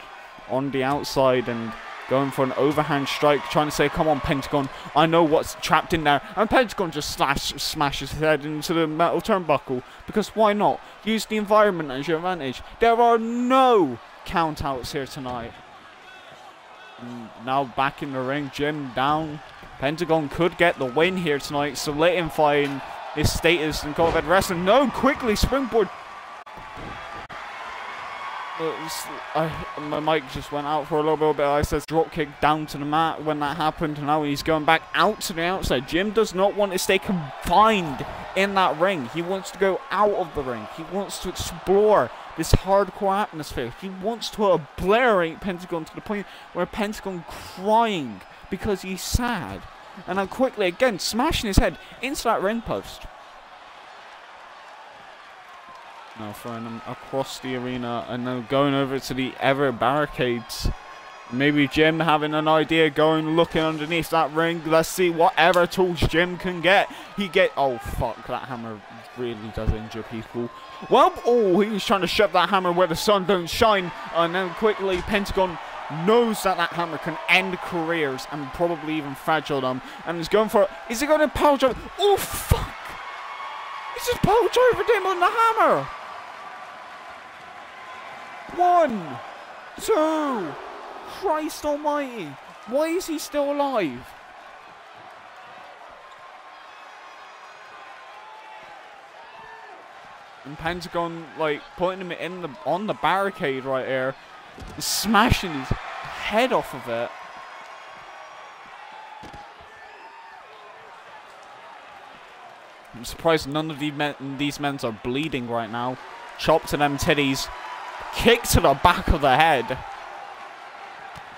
on the outside and going for an overhand strike, trying to say, "Come on, Pentagon, I know what's trapped in there." And Pentagon just smashes his head into the metal turnbuckle, because why not? Use the environment as your advantage. There are no countouts here tonight. And now back in the ring, Jim down. Pentagon could get the win here tonight, solidifying his status in combat wrestling. No, quickly springboard. My mic just went out for a little bit. I said drop kick down to the mat when that happened. And now he's going back out to the outside. Jim does not want to stay confined in that ring. He wants to go out of the ring. He wants to explore this hardcore atmosphere. He wants to obliterate Pentagon to the point where Pentagon crying because he's sad. And now quickly again smashing his head into that ring post. Now throwing them across the arena and now going over to the Ever barricades. Maybe Jim having an idea, going looking underneath that ring. Let's see whatever tools Jim can get. Oh fuck, that hammer really does injure people. Well, he was trying to shove that hammer where the sun don't shine. And then quickly Pentagon knows that that hammer can end careers and probably even fragile them, and is going for it. Is he going to power drive? Oh, fuck! He's just power drivered him on the hammer! 1, 2, Christ almighty! Why is he still alive? And Pentagon, like, putting him on the barricade right here, smashing his head off of it. I'm surprised none of these men are bleeding right now. Chop to them titties. Kick to the back of the head.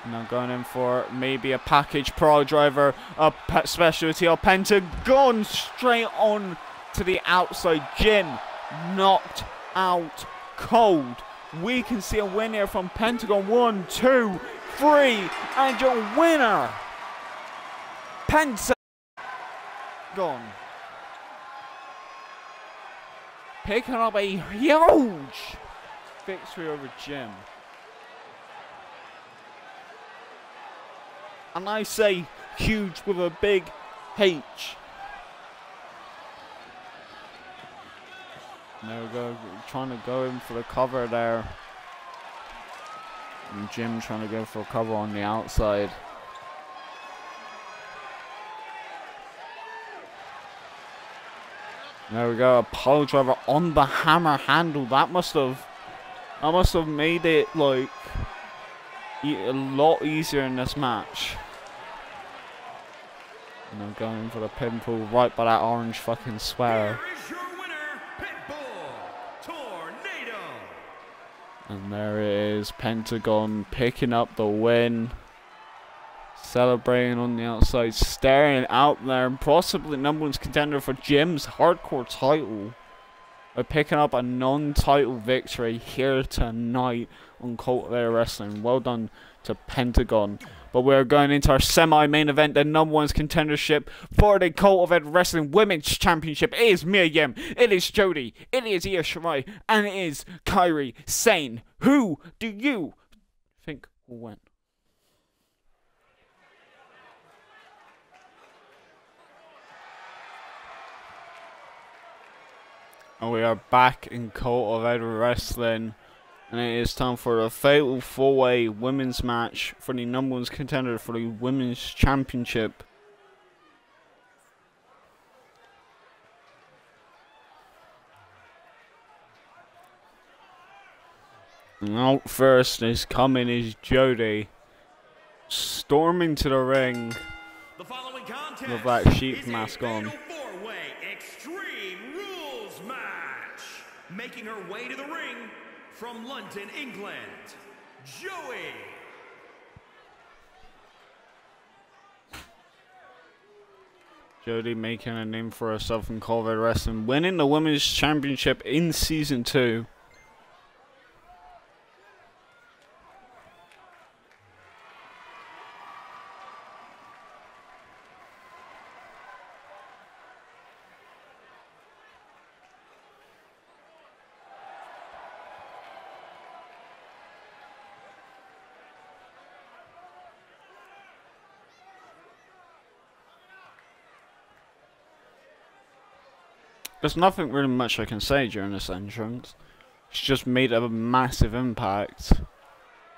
Now going in for maybe a package pro driver, a specialty or Pentagon straight on to the outside. Jim knocked out cold. We can see a win here from Pentagon. 1, 2, 3, and your winner, Pentagon. Picking up a huge victory over Jim. And I say huge with a big H. There we go, trying to go in for the cover there. And Jim trying to go for a cover on the outside. There we go, a pile driver on the hammer handle. That must have made it like a lot easier in this match. And I'm going for the pinfall right by that orange fucking sweater. And there it is, Pentagon picking up the win. Celebrating on the outside, staring out there, and possibly number 1 contender for Jim's hardcore title. By picking up a non-title victory here tonight on COEW Wrestling. Well done to Pentagon. But we're going into our semi-main event, the number 1's contendership for the COEW Wrestling Women's Championship. It is Mia Yim, it is Jody, it is Io Shirai, and it is Kairi Sane. Who do you think will win? And we are back in COEW Wrestling. And it is time for a fatal 4-way women's match for the number 1's contender for the Women's Championship. And out first is coming is Jody. Storming to the ring with the black sheep mask on. Making her way to the ring from London, England, Joey. Jody making a name for herself in COEW Wrestling, winning the Women's Championship in Season 2. There's nothing really much I can say during this entrance. It's just made a massive impact.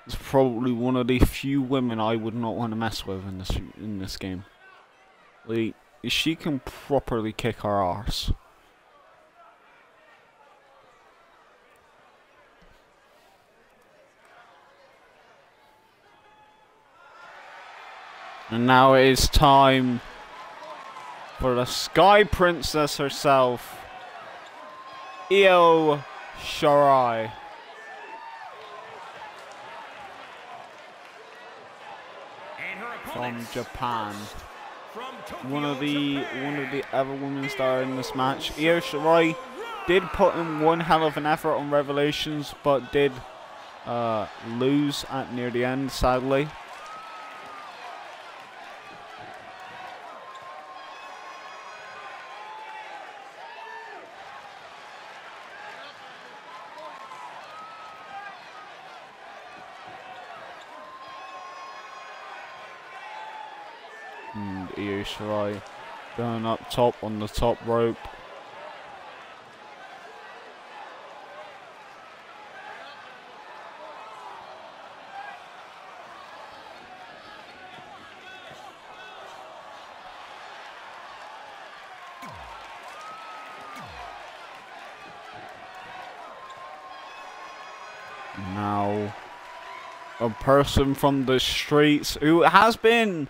It's probably one of the few women I would not want to mess with in this game. Like, she can properly kick her arse. And now it is time for the Sky Princess herself, Io Shirai. From Japan. One of the other women star in this match. Io Shirai did put in one hell of an effort on Revelations, but did lose at near the end, sadly. And Io Shirai going up top on the top rope. Now, a person from the streets who has been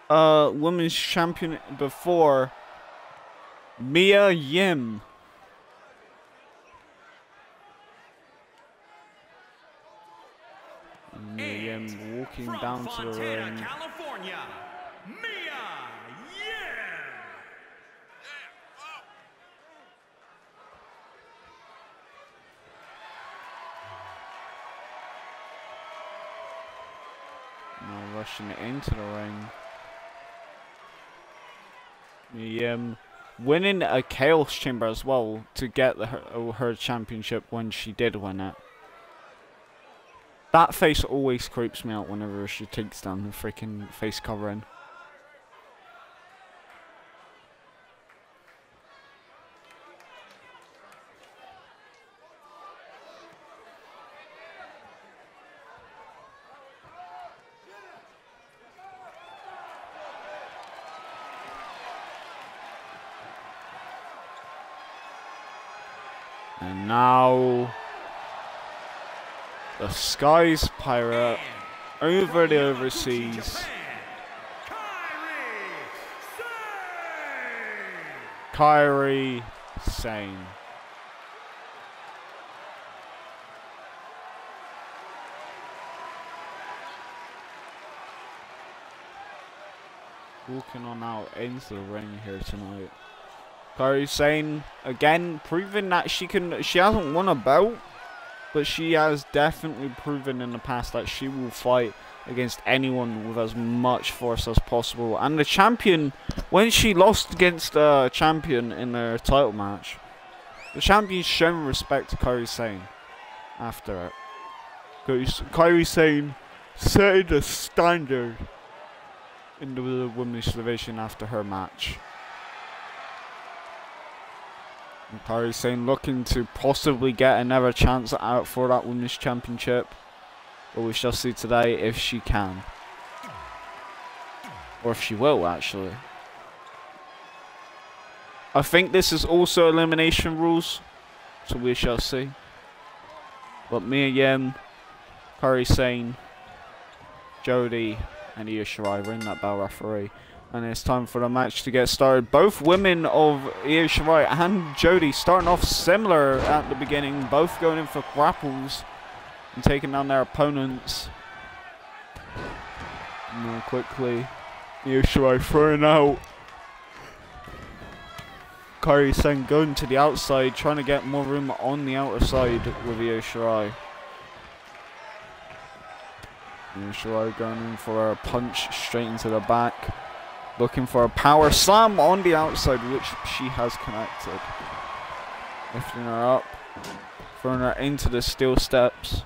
a women's champion before, Mia Yim. Mia Yim walking down to the ring. California, Mia Yim. Now rushing into the ring. Mia Yim winning a Chaos Chamber as well to get her championship when she did win it. That face always creeps me out whenever she takes down the freaking face covering. And now the Skies Pirate over the overseas. Kairi Sane. Walking on out into the ring here tonight. Kairi Sane again proving that she hasn't won a belt, but she has definitely proven in the past that she will fight against anyone with as much force as possible. And the champion, when she lost against a champion in their title match, the champion's shown respect to Kairi Sane after it. Because Kairi Sane set the standard in the women's division after her match. And Kairi Sane looking to possibly get another chance out for that women's championship. But we shall see today if she can. Or if she will, actually. I think this is also elimination rules. So we shall see. But Mia Yim, Kairi Sane, Jody, and Io Shirai ring that bell, referee. And it's time for the match to get started. Both women of Io Shirai and Jody starting off similar at the beginning. Both going in for grapples and taking down their opponents. More quickly, Io Shirai throwing out. Kairi Sane going to the outside, trying to get more room on the outer side with Io Shirai. Io Shirai going in for a punch straight into the back. Looking for a power slam on the outside, which she has connected. Lifting her up. Throwing her into the steel steps.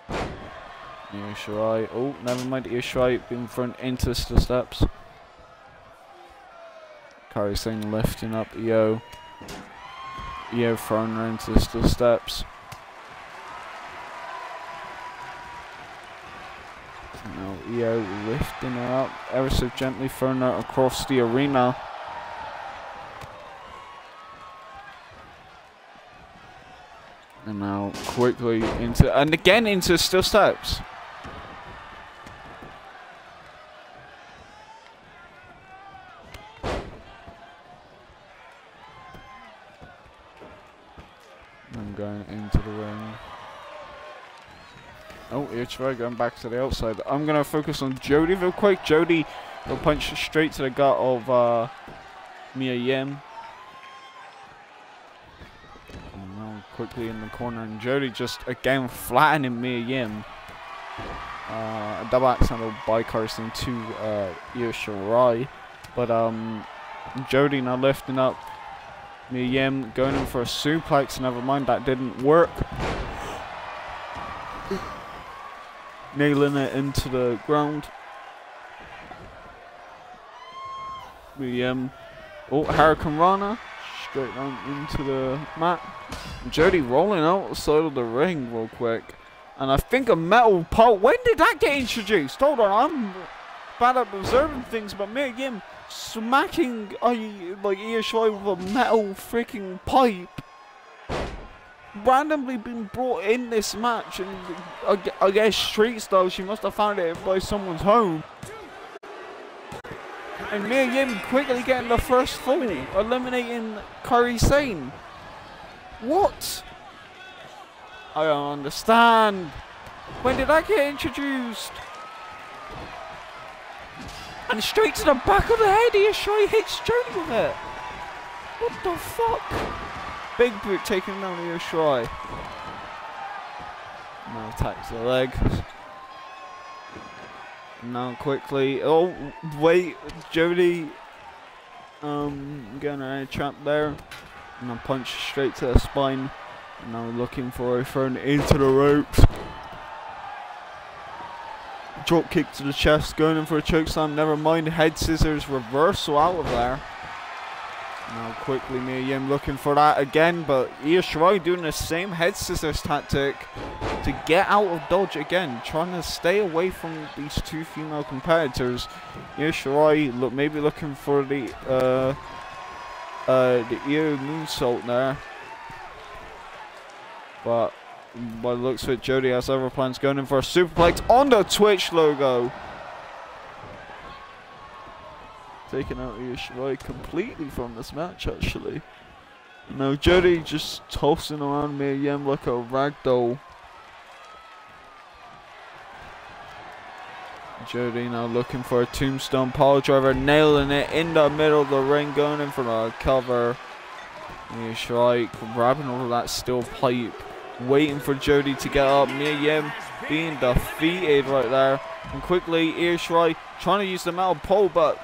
Io Shirai. Oh, never mind. Io Shirai being thrown into the steel steps. Kairi Sane lifting up Io. Io throwing her into the steel steps. Now Io lifting her up ever so gently, throwing her across the arena. And now quickly into, and again into steel steps. And going into the ring. Oh, Io Shirai going back to the outside. I'm going to focus on Jody real quick. Jody will punch straight to the gut of Mia Yim. And now quickly in the corner. And Jody just again flattening Mia Yim. A double axe handle by Kairi Sane to Io Shirai. But Jody now lifting up Mia Yim. Going in for a suplex. Never mind, that didn't work. nailing it into the ground. Hurricane Rana straight down into the mat. Jody rolling out the side of the ring real quick. And I think a metal pole. When did that get introduced? Hold on, I'm bad at observing things, but Mia Yim smacking like Io Shirai with a metal freaking pipe. Randomly been brought in this match, and I guess street style, she must have found it by someone's home. And Mia Yim quickly getting the first fall, eliminating Kairi Sane. What? I don't understand. When did that get introduced? And straight to the back of the head, Io Shirai hits Jody with it. What the fuck? Big boot taking down Io Shirai. Now attacks the leg. Now quickly. Oh wait, Jody. Getting her trap there. And a punch straight to the spine. And now looking for a thrown into the ropes. Drop kick to the chest, going in for a chokeslam. Never mind, head scissors reversal out of there. Now quickly Mia Yim looking for that again, but Io Shirai doing the same head scissors tactic to get out of dodge again, trying to stay away from these two female competitors. Io Shirai maybe looking for the Io moonsault there, but by the looks of it, Jody has other plans, going in for a superplex on the Twitch logo. Taking out Io Shirai completely from this match, actually. Now Jody just tossing around Mia Yim like a ragdoll. Jody now looking for a tombstone pile driver, nailing it in the middle of the ring, going in for a cover. Io Shirai grabbing all of that steel pipe, waiting for Jody to get up. Mia Yim being defeated right there. And quickly Io Shirai trying to use the metal pole, but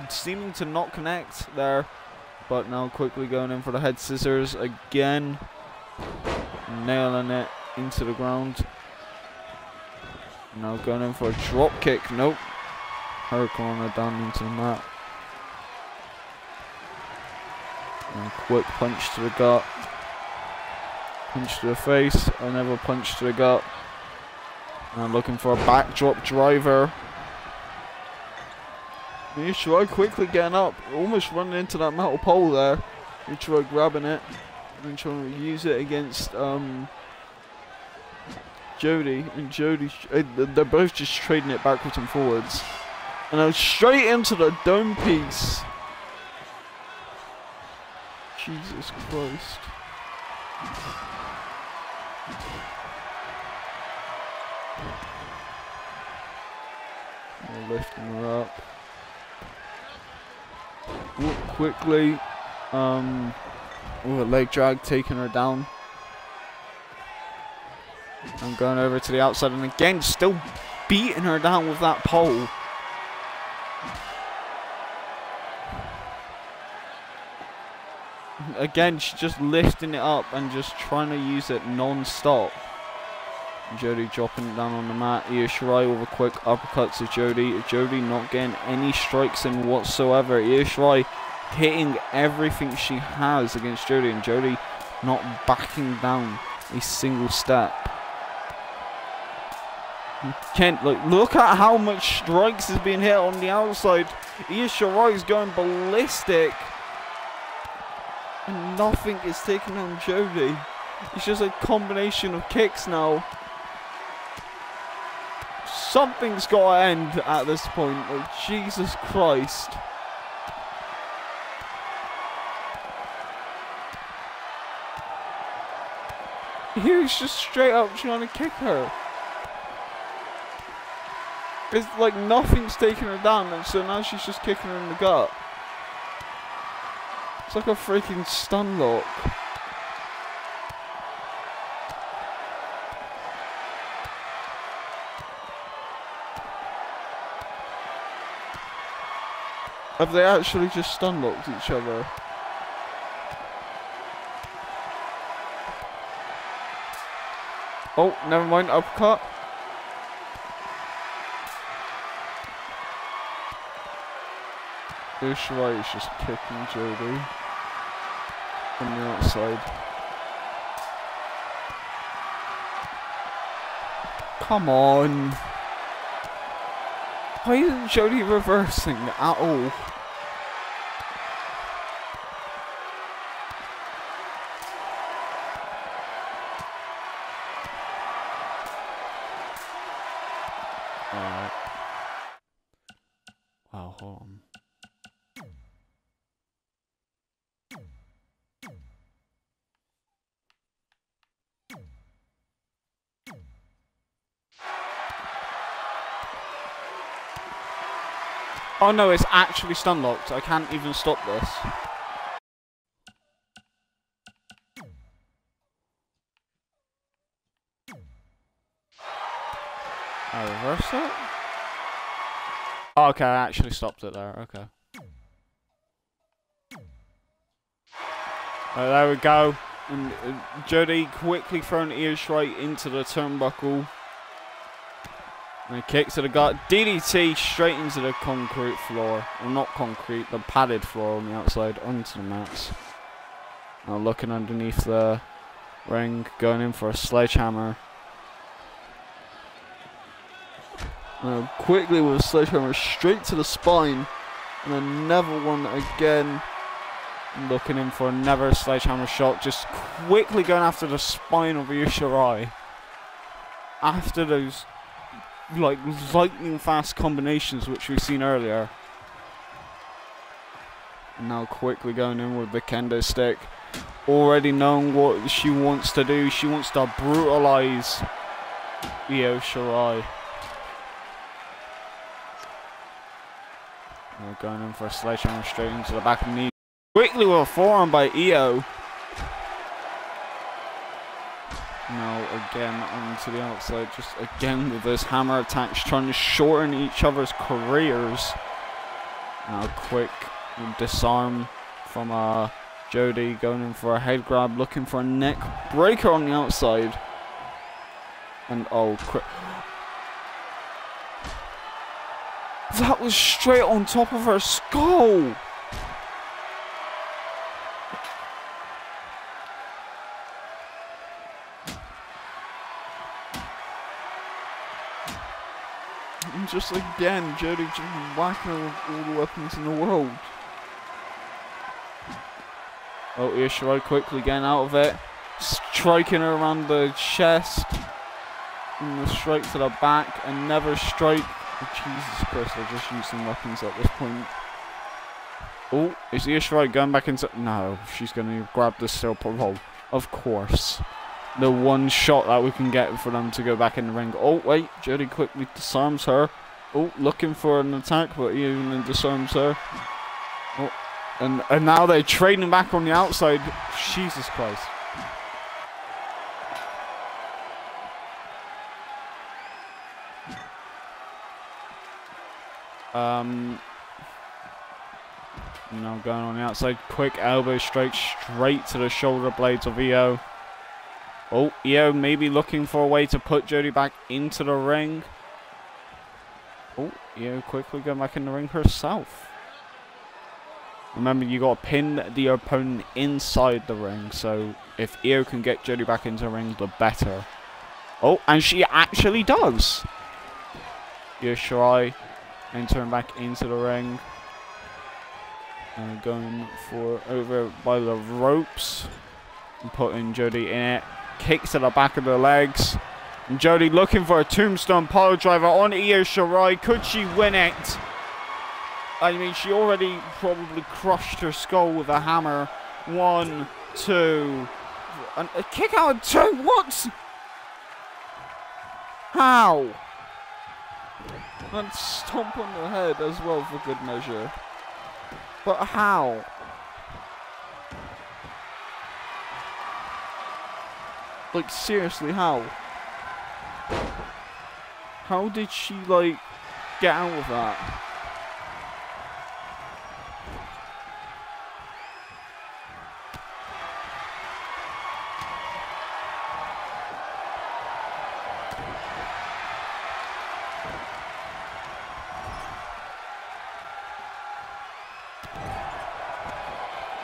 seeming to not connect there. But now quickly going in for the head scissors again, nailing it into the ground. Now going in for a drop kick. Nope. Hurricane down into the mat. And quick punch to the gut. Punch to the face. Another punch to the gut. And looking for a backdrop driver. Io Shirai quickly getting up, almost running into that metal pole there. Io Shirai grabbing it and trying to use it against Jody. And Jody, they're both just trading it backwards and forwards. And now straight into the dome piece. Jesus Christ. They're lifting her up. Quickly, a leg drag taking her down. And going over to the outside, and again still beating her down with that pole. Again, she's just lifting it up and just trying to use it non-stop. Jody dropping it down on the mat. Io Shirai with a quick uppercut to Jody. Jody not getting any strikes in whatsoever. Io Shirai hitting everything she has against Jody, and Jody not backing down a single step. You can't look at how much strikes is being hit on the outside. Io Shirai is going ballistic, and nothing is taking on Jody. It's just a combination of kicks now. Something's got to end at this point. Like, Jesus Christ. He was just straight up trying to kick her. It's like nothing's taking her down, and so now she's just kicking her in the gut. It's like a freaking stun lock. Have they actually just stun locked each other? Oh, never mind, uppercut. Shirai is just kicking Jody from the outside. Come on. Why isn't Jody reversing at all? Alright. Wow, hold on. Oh no, it's actually stun locked. I can't even stop this. I reverse it? Oh, okay, I actually stopped it there. Okay. There we go. And Jody quickly thrown Io Shirai into the turnbuckle. And a kick to the gut. DDT straight into the concrete floor. Well, not concrete, the padded floor on the outside, onto the mats. Now looking underneath the ring, going in for a sledgehammer. Now quickly with a sledgehammer straight to the spine. And another one again. Looking in for another sledgehammer shot. Just quickly going after the spine of Io Shirai. After those like lightning fast combinations which we've seen earlier. And now quickly going in with the kendo stick. Already knowing what she wants to do. She wants to brutalize Io Shirai. Now going in for a sledgehammer straight into the back of the knee. Quickly with a forearm by Io. Now again onto the outside, just again with those hammer attacks, trying to shorten each other's careers. Now quick disarm from Jody, going in for a head grab, looking for a neck breaker on the outside. And oh, quick. That was straight on top of her skull. And just again, Jody just whacking her with all the weapons in the world. Oh, Io Shirai quickly getting out of it. Striking her around the chest. And the strike to the back. Another strike. Oh, Jesus Christ, they're just using weapons at this point. Oh, is Io Shirai going back into... No, she's going to grab the silver roll. Of course. The one shot that we can get for them to go back in the ring. Oh, wait. Jody quickly disarms her. Oh, looking for an attack, but even disarms her. Oh, and now they're trading back on the outside. Jesus Christ. Now going on the outside. Quick elbow straight to the shoulder blades of Io. Oh, Io maybe looking for a way to put Jody back into the ring. Oh, Io quickly going back in the ring herself. Remember, you got to pin the opponent inside the ring. So if Io can get Jody back into the ring, the better. Oh, and she actually does. Io Shirai entering back into the ring. Going for over by the ropes. And putting Jody in it. Kicks to the back of the legs. And Jody looking for a tombstone pile driver on Io Shirai. Could she win it? I mean, she already probably crushed her skull with a hammer. 1, 2. And a kick out of 2. What? How? And stomp on the head as well for good measure. But how? Like, seriously, how? How did she, like, get out of that?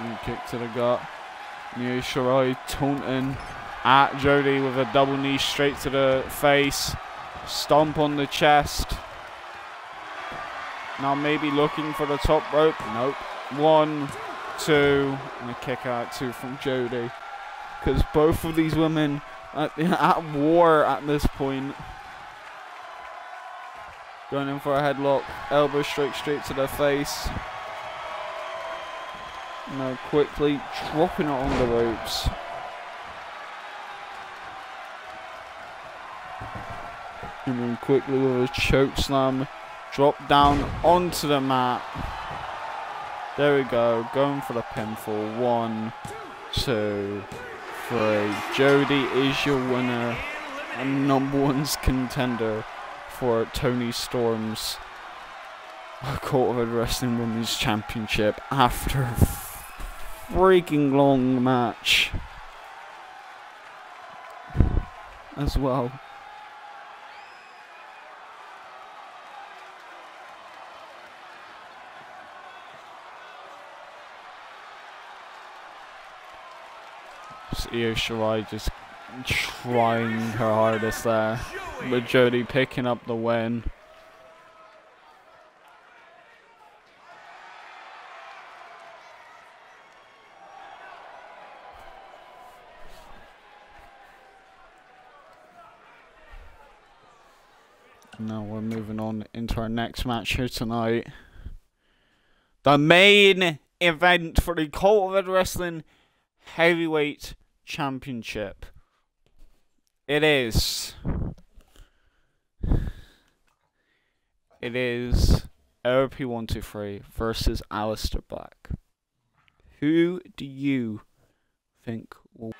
And kick to the gut. Io Shirai taunting at Jody with a double knee straight to the face. Stomp on the chest. Now maybe looking for the top rope. Nope. 1, 2, and a kick out 2 from Jody. Because both of these women at war at this point. Going in for a headlock. Elbow straight to the face. Now quickly dropping it on the ropes. And then quickly with a choke slam. Drop down onto the mat. There we go. Going for the pinfall. 1, 2, 3. Jody is your winner and #1's contender for Toni Storm's COEW Wrestling Women's Championship after a freaking long match as well. Io Shirai just trying her hardest there, but Jody picking up the win. Now we're moving on into our next match here tonight. The main event for the COEW Wrestling Heavyweight Championship. It is LP123 versus Aleister Black. Who do you think will...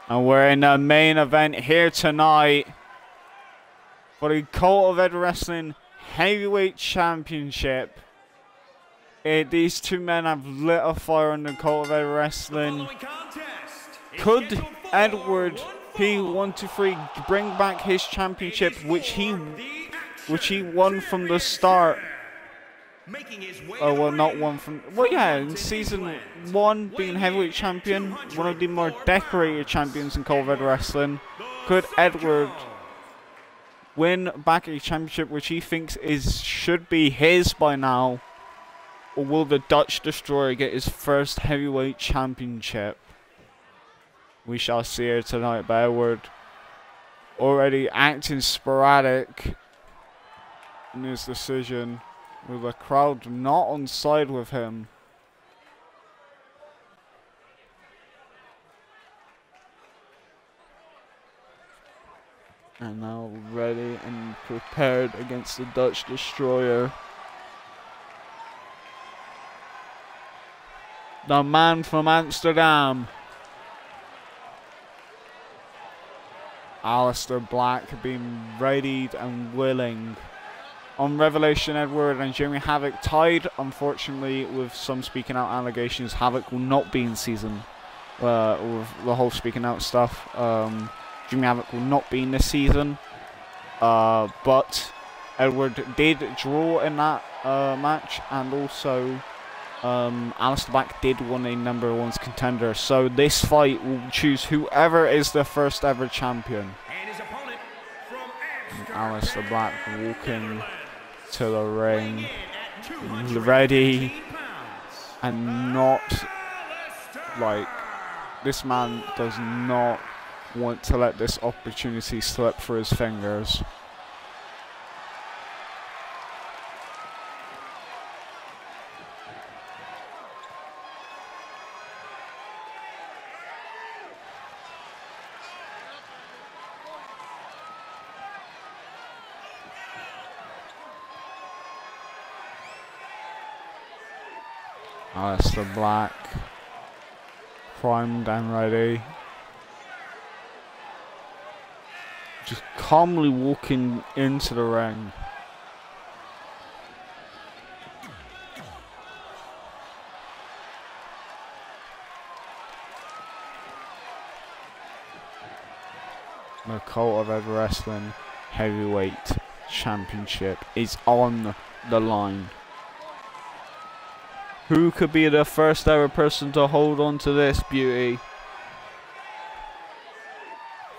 And we're in the main event here tonight for the COEW Wrestling Heavyweight Championship. These two men have lit a fire on the COEW Wrestling. Could Edward P123 bring back his championship, which he won from the start? Oh, well, not one from... Well, yeah, in Season 1, being heavyweight champion, one of the more decorated champions in COEW Wrestling. Could Edward win back a championship which he thinks should be his by now? Or will the Dutch Destroyer get his first heavyweight championship? We shall see here tonight. But Edward already acting sporadic in his decision, with the crowd not on side with him. And now ready and prepared against the Dutch Destroyer. The man from Amsterdam. Aleister Black being readied and willing. On Revelation, Edward and Jimmy Havoc tied. Unfortunately, with some speaking out allegations, Havoc will not be in season. With the whole speaking out stuff. Jimmy Havoc will not be in this season. But Edward did draw in that match, and also Aleister Black did win a #1's contender. So this fight will choose whoever is the first ever champion. And his opponent from Aleister Black walking to the ring, ready, and not like, this man does not want to let this opportunity slip through his fingers. Aleister Black, primed and ready. Just calmly walking into the ring. The COEW Wrestling Heavyweight Championship is on the line. Who could be the first ever person to hold on to this beauty?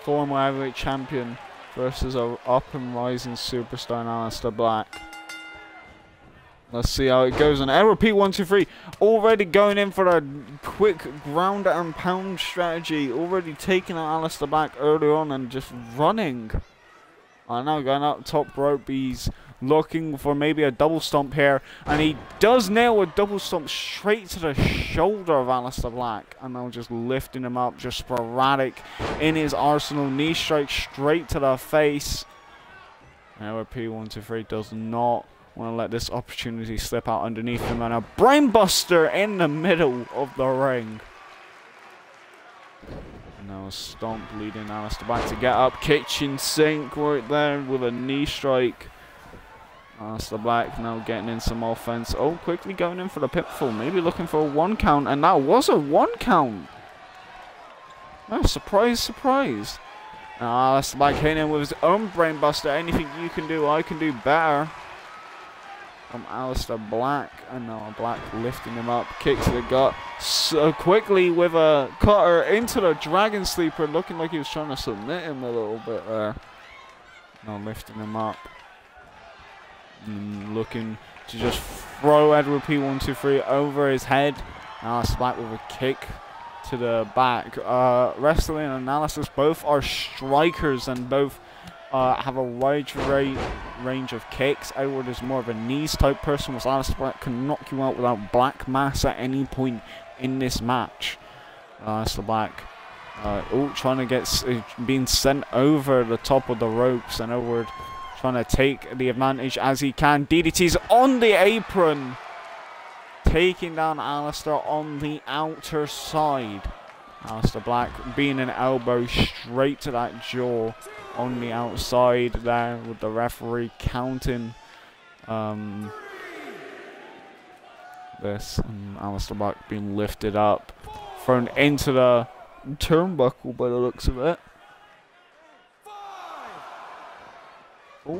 Former heavyweight champion versus a up and rising superstar, Aleister Black. Let's see how it goes. And LP 123 already going in for a quick ground and pound strategy. Already taking out Aleister Black early on and just running. Now going up top rope. He's looking for maybe a double stomp here. And he does nail a double stomp straight to the shoulder of Aleister Black. And now just lifting him up, just sporadic in his arsenal. Knee strike straight to the face. LP 123 does not want to let this opportunity slip out underneath him, and a brainbuster in the middle of the ring. And now a stomp leading Aleister Black to get up. Kitchen sink right there with a knee strike. Aleister Black now getting in some offense. Oh, quickly going in for the pitfall. Maybe looking for a 1 count, and that was a 1 count. Oh, surprise, surprise. Now Aleister Black hitting him with his own brainbuster. Anything you can do, I can do better. From Aleister Black, and now Black lifting him up, kick to the gut, so quickly with a cutter into the Dragon Sleeper, looking like he was trying to submit him a little bit there. Now lifting him up, and looking to just throw Edward P123 over his head. Aleister Black with a kick to the back. Wrestling analysis, both are strikers and both have a wide range of kicks. Edward is more of a knees type person, while Aleister Black can knock you out without black mass at any point in this match. Aleister Black trying to get being sent over the top of the ropes, and Edward trying to take the advantage as he can. DDT's on the apron, taking down Aleister on the outer side. Aleister Black being an elbow straight to that jaw on the outside there, with the referee counting this, and Aleister Black being lifted up, thrown into the turnbuckle by the looks of it. Oh,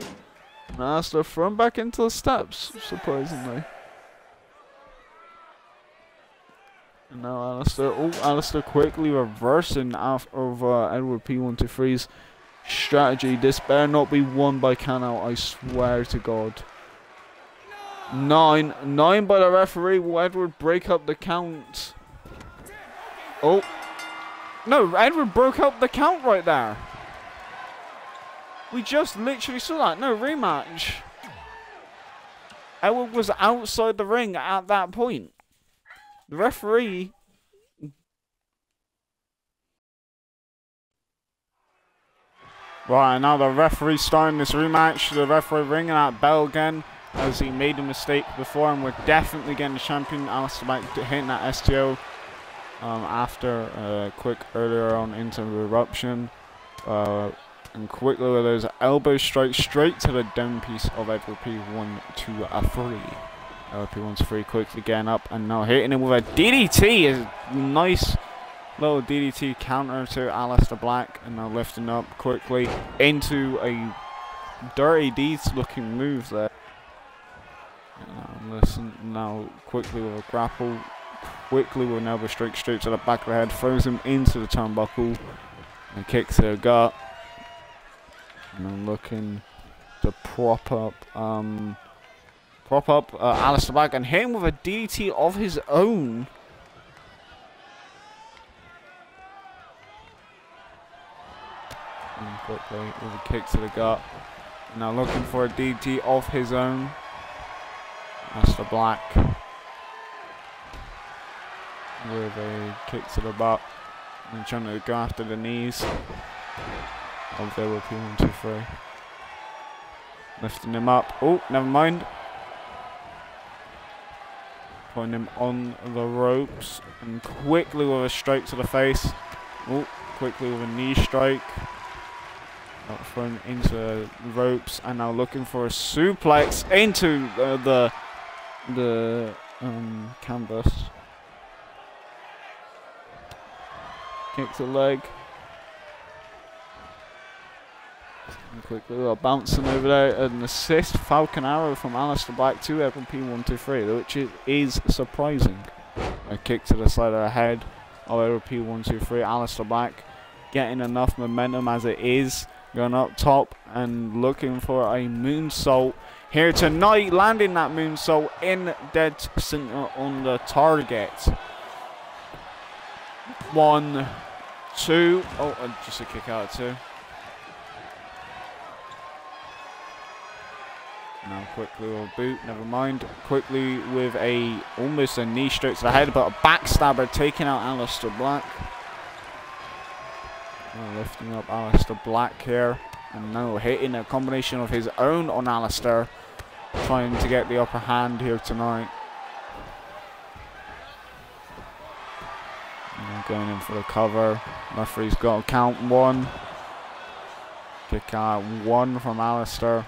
Aleister thrown back into the steps, surprisingly. And now Aleister quickly reversing over Edward P123's strategy. This better not be won by count-out, I swear to God. 9 by the referee. Will Edward break up the count? Oh. No, Edward broke up the count right there. We just literally saw that. No, rematch. Edward was outside the ring at that point. The referee... Right, now the referee starting this rematch. The referee ringing that bell again, as he made a mistake before, and we're definitely getting the champion. Aleister Black hitting that STO after a quick earlier on interruption. And quickly with those elbow strikes straight to the down piece of Edward P123. P123 quickly getting up and now hitting him with a DDT. A nice little DDT counter to Aleister Black, and now lifting up quickly into a Dirty Deeds looking move there. Listen now quickly with a grapple, quickly with an elbow strike straight to the back of the head, throws him into the turnbuckle and kicks to the gut. And then looking to prop up Aleister Black and hit him with a DDT of his own. And quickly with a kick to the gut. Now looking for a DDT of his own. Aleister Black with a kick to the butt and trying to go after the knees of the P123. Lifting him up. Oh, never mind. Putting him on the ropes and quickly with a strike to the face. Oh, quickly with a knee strike. Thrown into the ropes and now looking for a suplex into the canvas. Kick to the leg. And quickly, bouncing over there, an assist, Falcon Arrow from Alistair Black to Edward P123, which is surprising. A kick to the side of the head of Edward P123, Alistair Black getting enough momentum as it is, going up top and looking for a moonsault here tonight, landing that moonsault in dead center on the target. 1, 2, oh, and just a kick out of 2. Now quickly with a boot, never mind. Quickly with almost a knee stroke to the head, but a backstabber taking out Alistair Black. Lifting up Alistair Black here, and now hitting a combination of his own on Alistair, trying to get the upper hand here tonight. And going in for the cover. Referee's got to count 1. Kick out 1 from Alistair.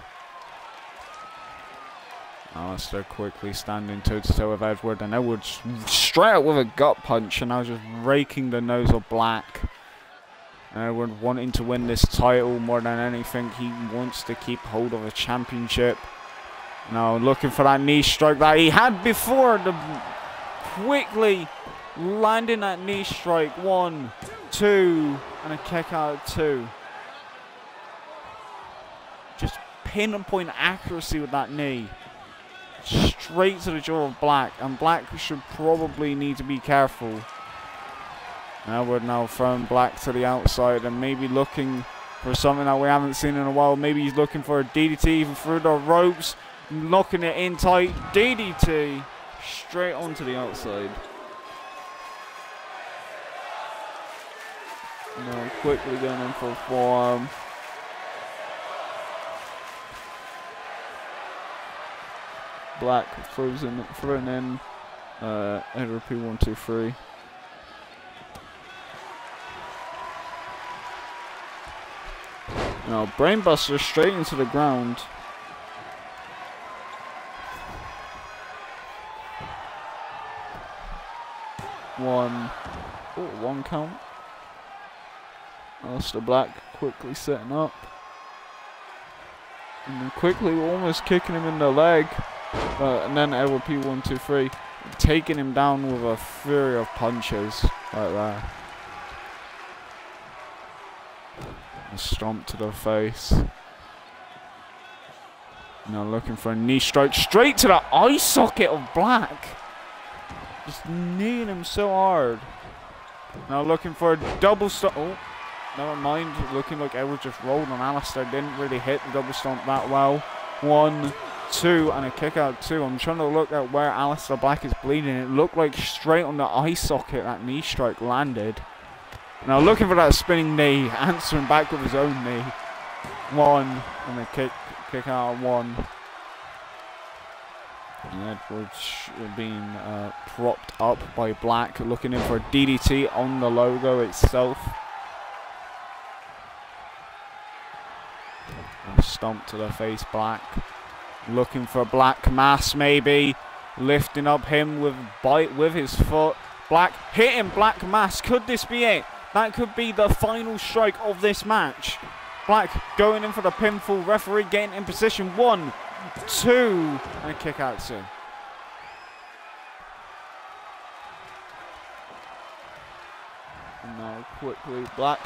Alistair quickly standing toe to toe with Edward, and Edward straight out with a gut punch, and now just raking the nose of Black. Edward wanting to win this title more than anything. He wants to keep hold of a championship. Now looking for that knee strike that he had before. Quickly landing that knee strike. 1, 2, and a kick out of 2. Just pinpoint accuracy with that knee. Straight to the jaw of Black, and Black should probably need to be careful. Edward now throwing Black to the outside and maybe looking for something that we haven't seen in a while. Maybe he's looking for a DDT even through the ropes, locking it in tight. DDT straight onto the outside. Now quickly going in for a forearm. Black throws in, thrown in. Edward P123. Now Brainbuster straight into the ground. One count. Alistair Black quickly setting up. And then quickly almost kicking him in the leg. And then Edward P123 taking him down with a fury of punches right there. A stomp to the face. Now looking for a knee strike straight to the eye socket of Black. Just kneeing him so hard. Now looking for a double stomp. Oh, never mind. Looking like Edward just rolled on Alistair. Didn't really hit the double stomp that well. 1, 2, and a kick out 2. I'm trying to look at where Alistair Black is bleeding. It looked like straight on the eye socket that knee strike landed. Now looking for that spinning knee, answering back with his own knee. 1, and a kick out 1. And Edwards being propped up by Black, looking in for a DDT on the logo itself. And stomp to the face, Black. Looking for Black Mass maybe. Lifting up him with his foot. Black hitting Black Mass. Could this be it? That could be the final strike of this match. Black going in for the pinfall. Referee getting in position. 1, 2, and a kick out 2. And now quickly Black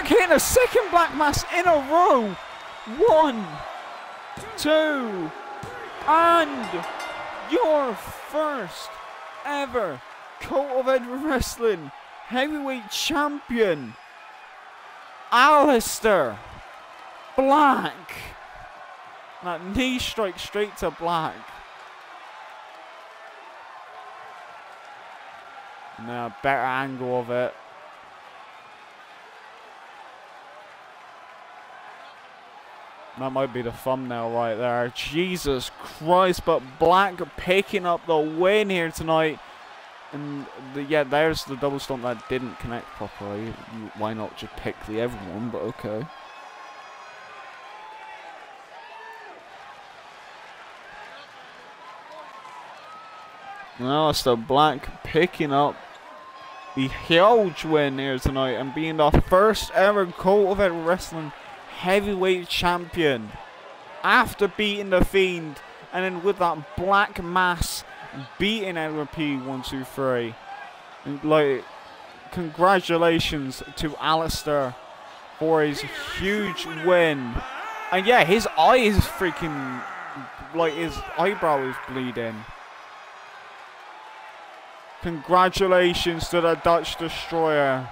hitting a second Black Mass in a row. 1, 2, and your first ever COEW Wrestling Heavyweight Champion, Alistair Black. That knee strike straight to Black. Now better angle of it. That might be the thumbnail right there. Jesus Christ, but Black picking up the win here tonight. And yeah, there's the double stomp that didn't connect properly. Why not just pick the other one, but okay. Now Alistair Black picking up the huge win here tonight and being the first ever COEW Wrestling heavyweight champion after beating the Fiend, and then with that black mass beating Edward P123. And like, congratulations to Alistair for his huge win. And yeah, his eye is freaking, like, his eyebrow is bleeding. Congratulations to the Dutch Destroyer.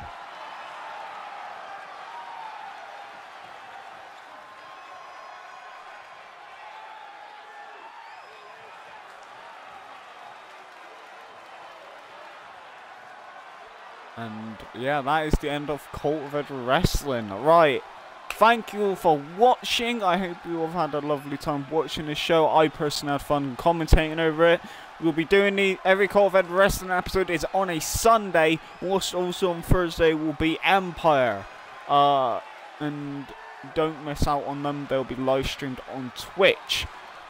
And yeah, that is the end of Cultivated Wrestling. Right. Thank you all for watching. I hope you all have had a lovely time watching this show. I personally had fun commentating over it. We'll be doing every Cultivated Wrestling episode is on a Sunday. Also on Thursday will be Empire. And don't miss out on them. They'll be live streamed on Twitch.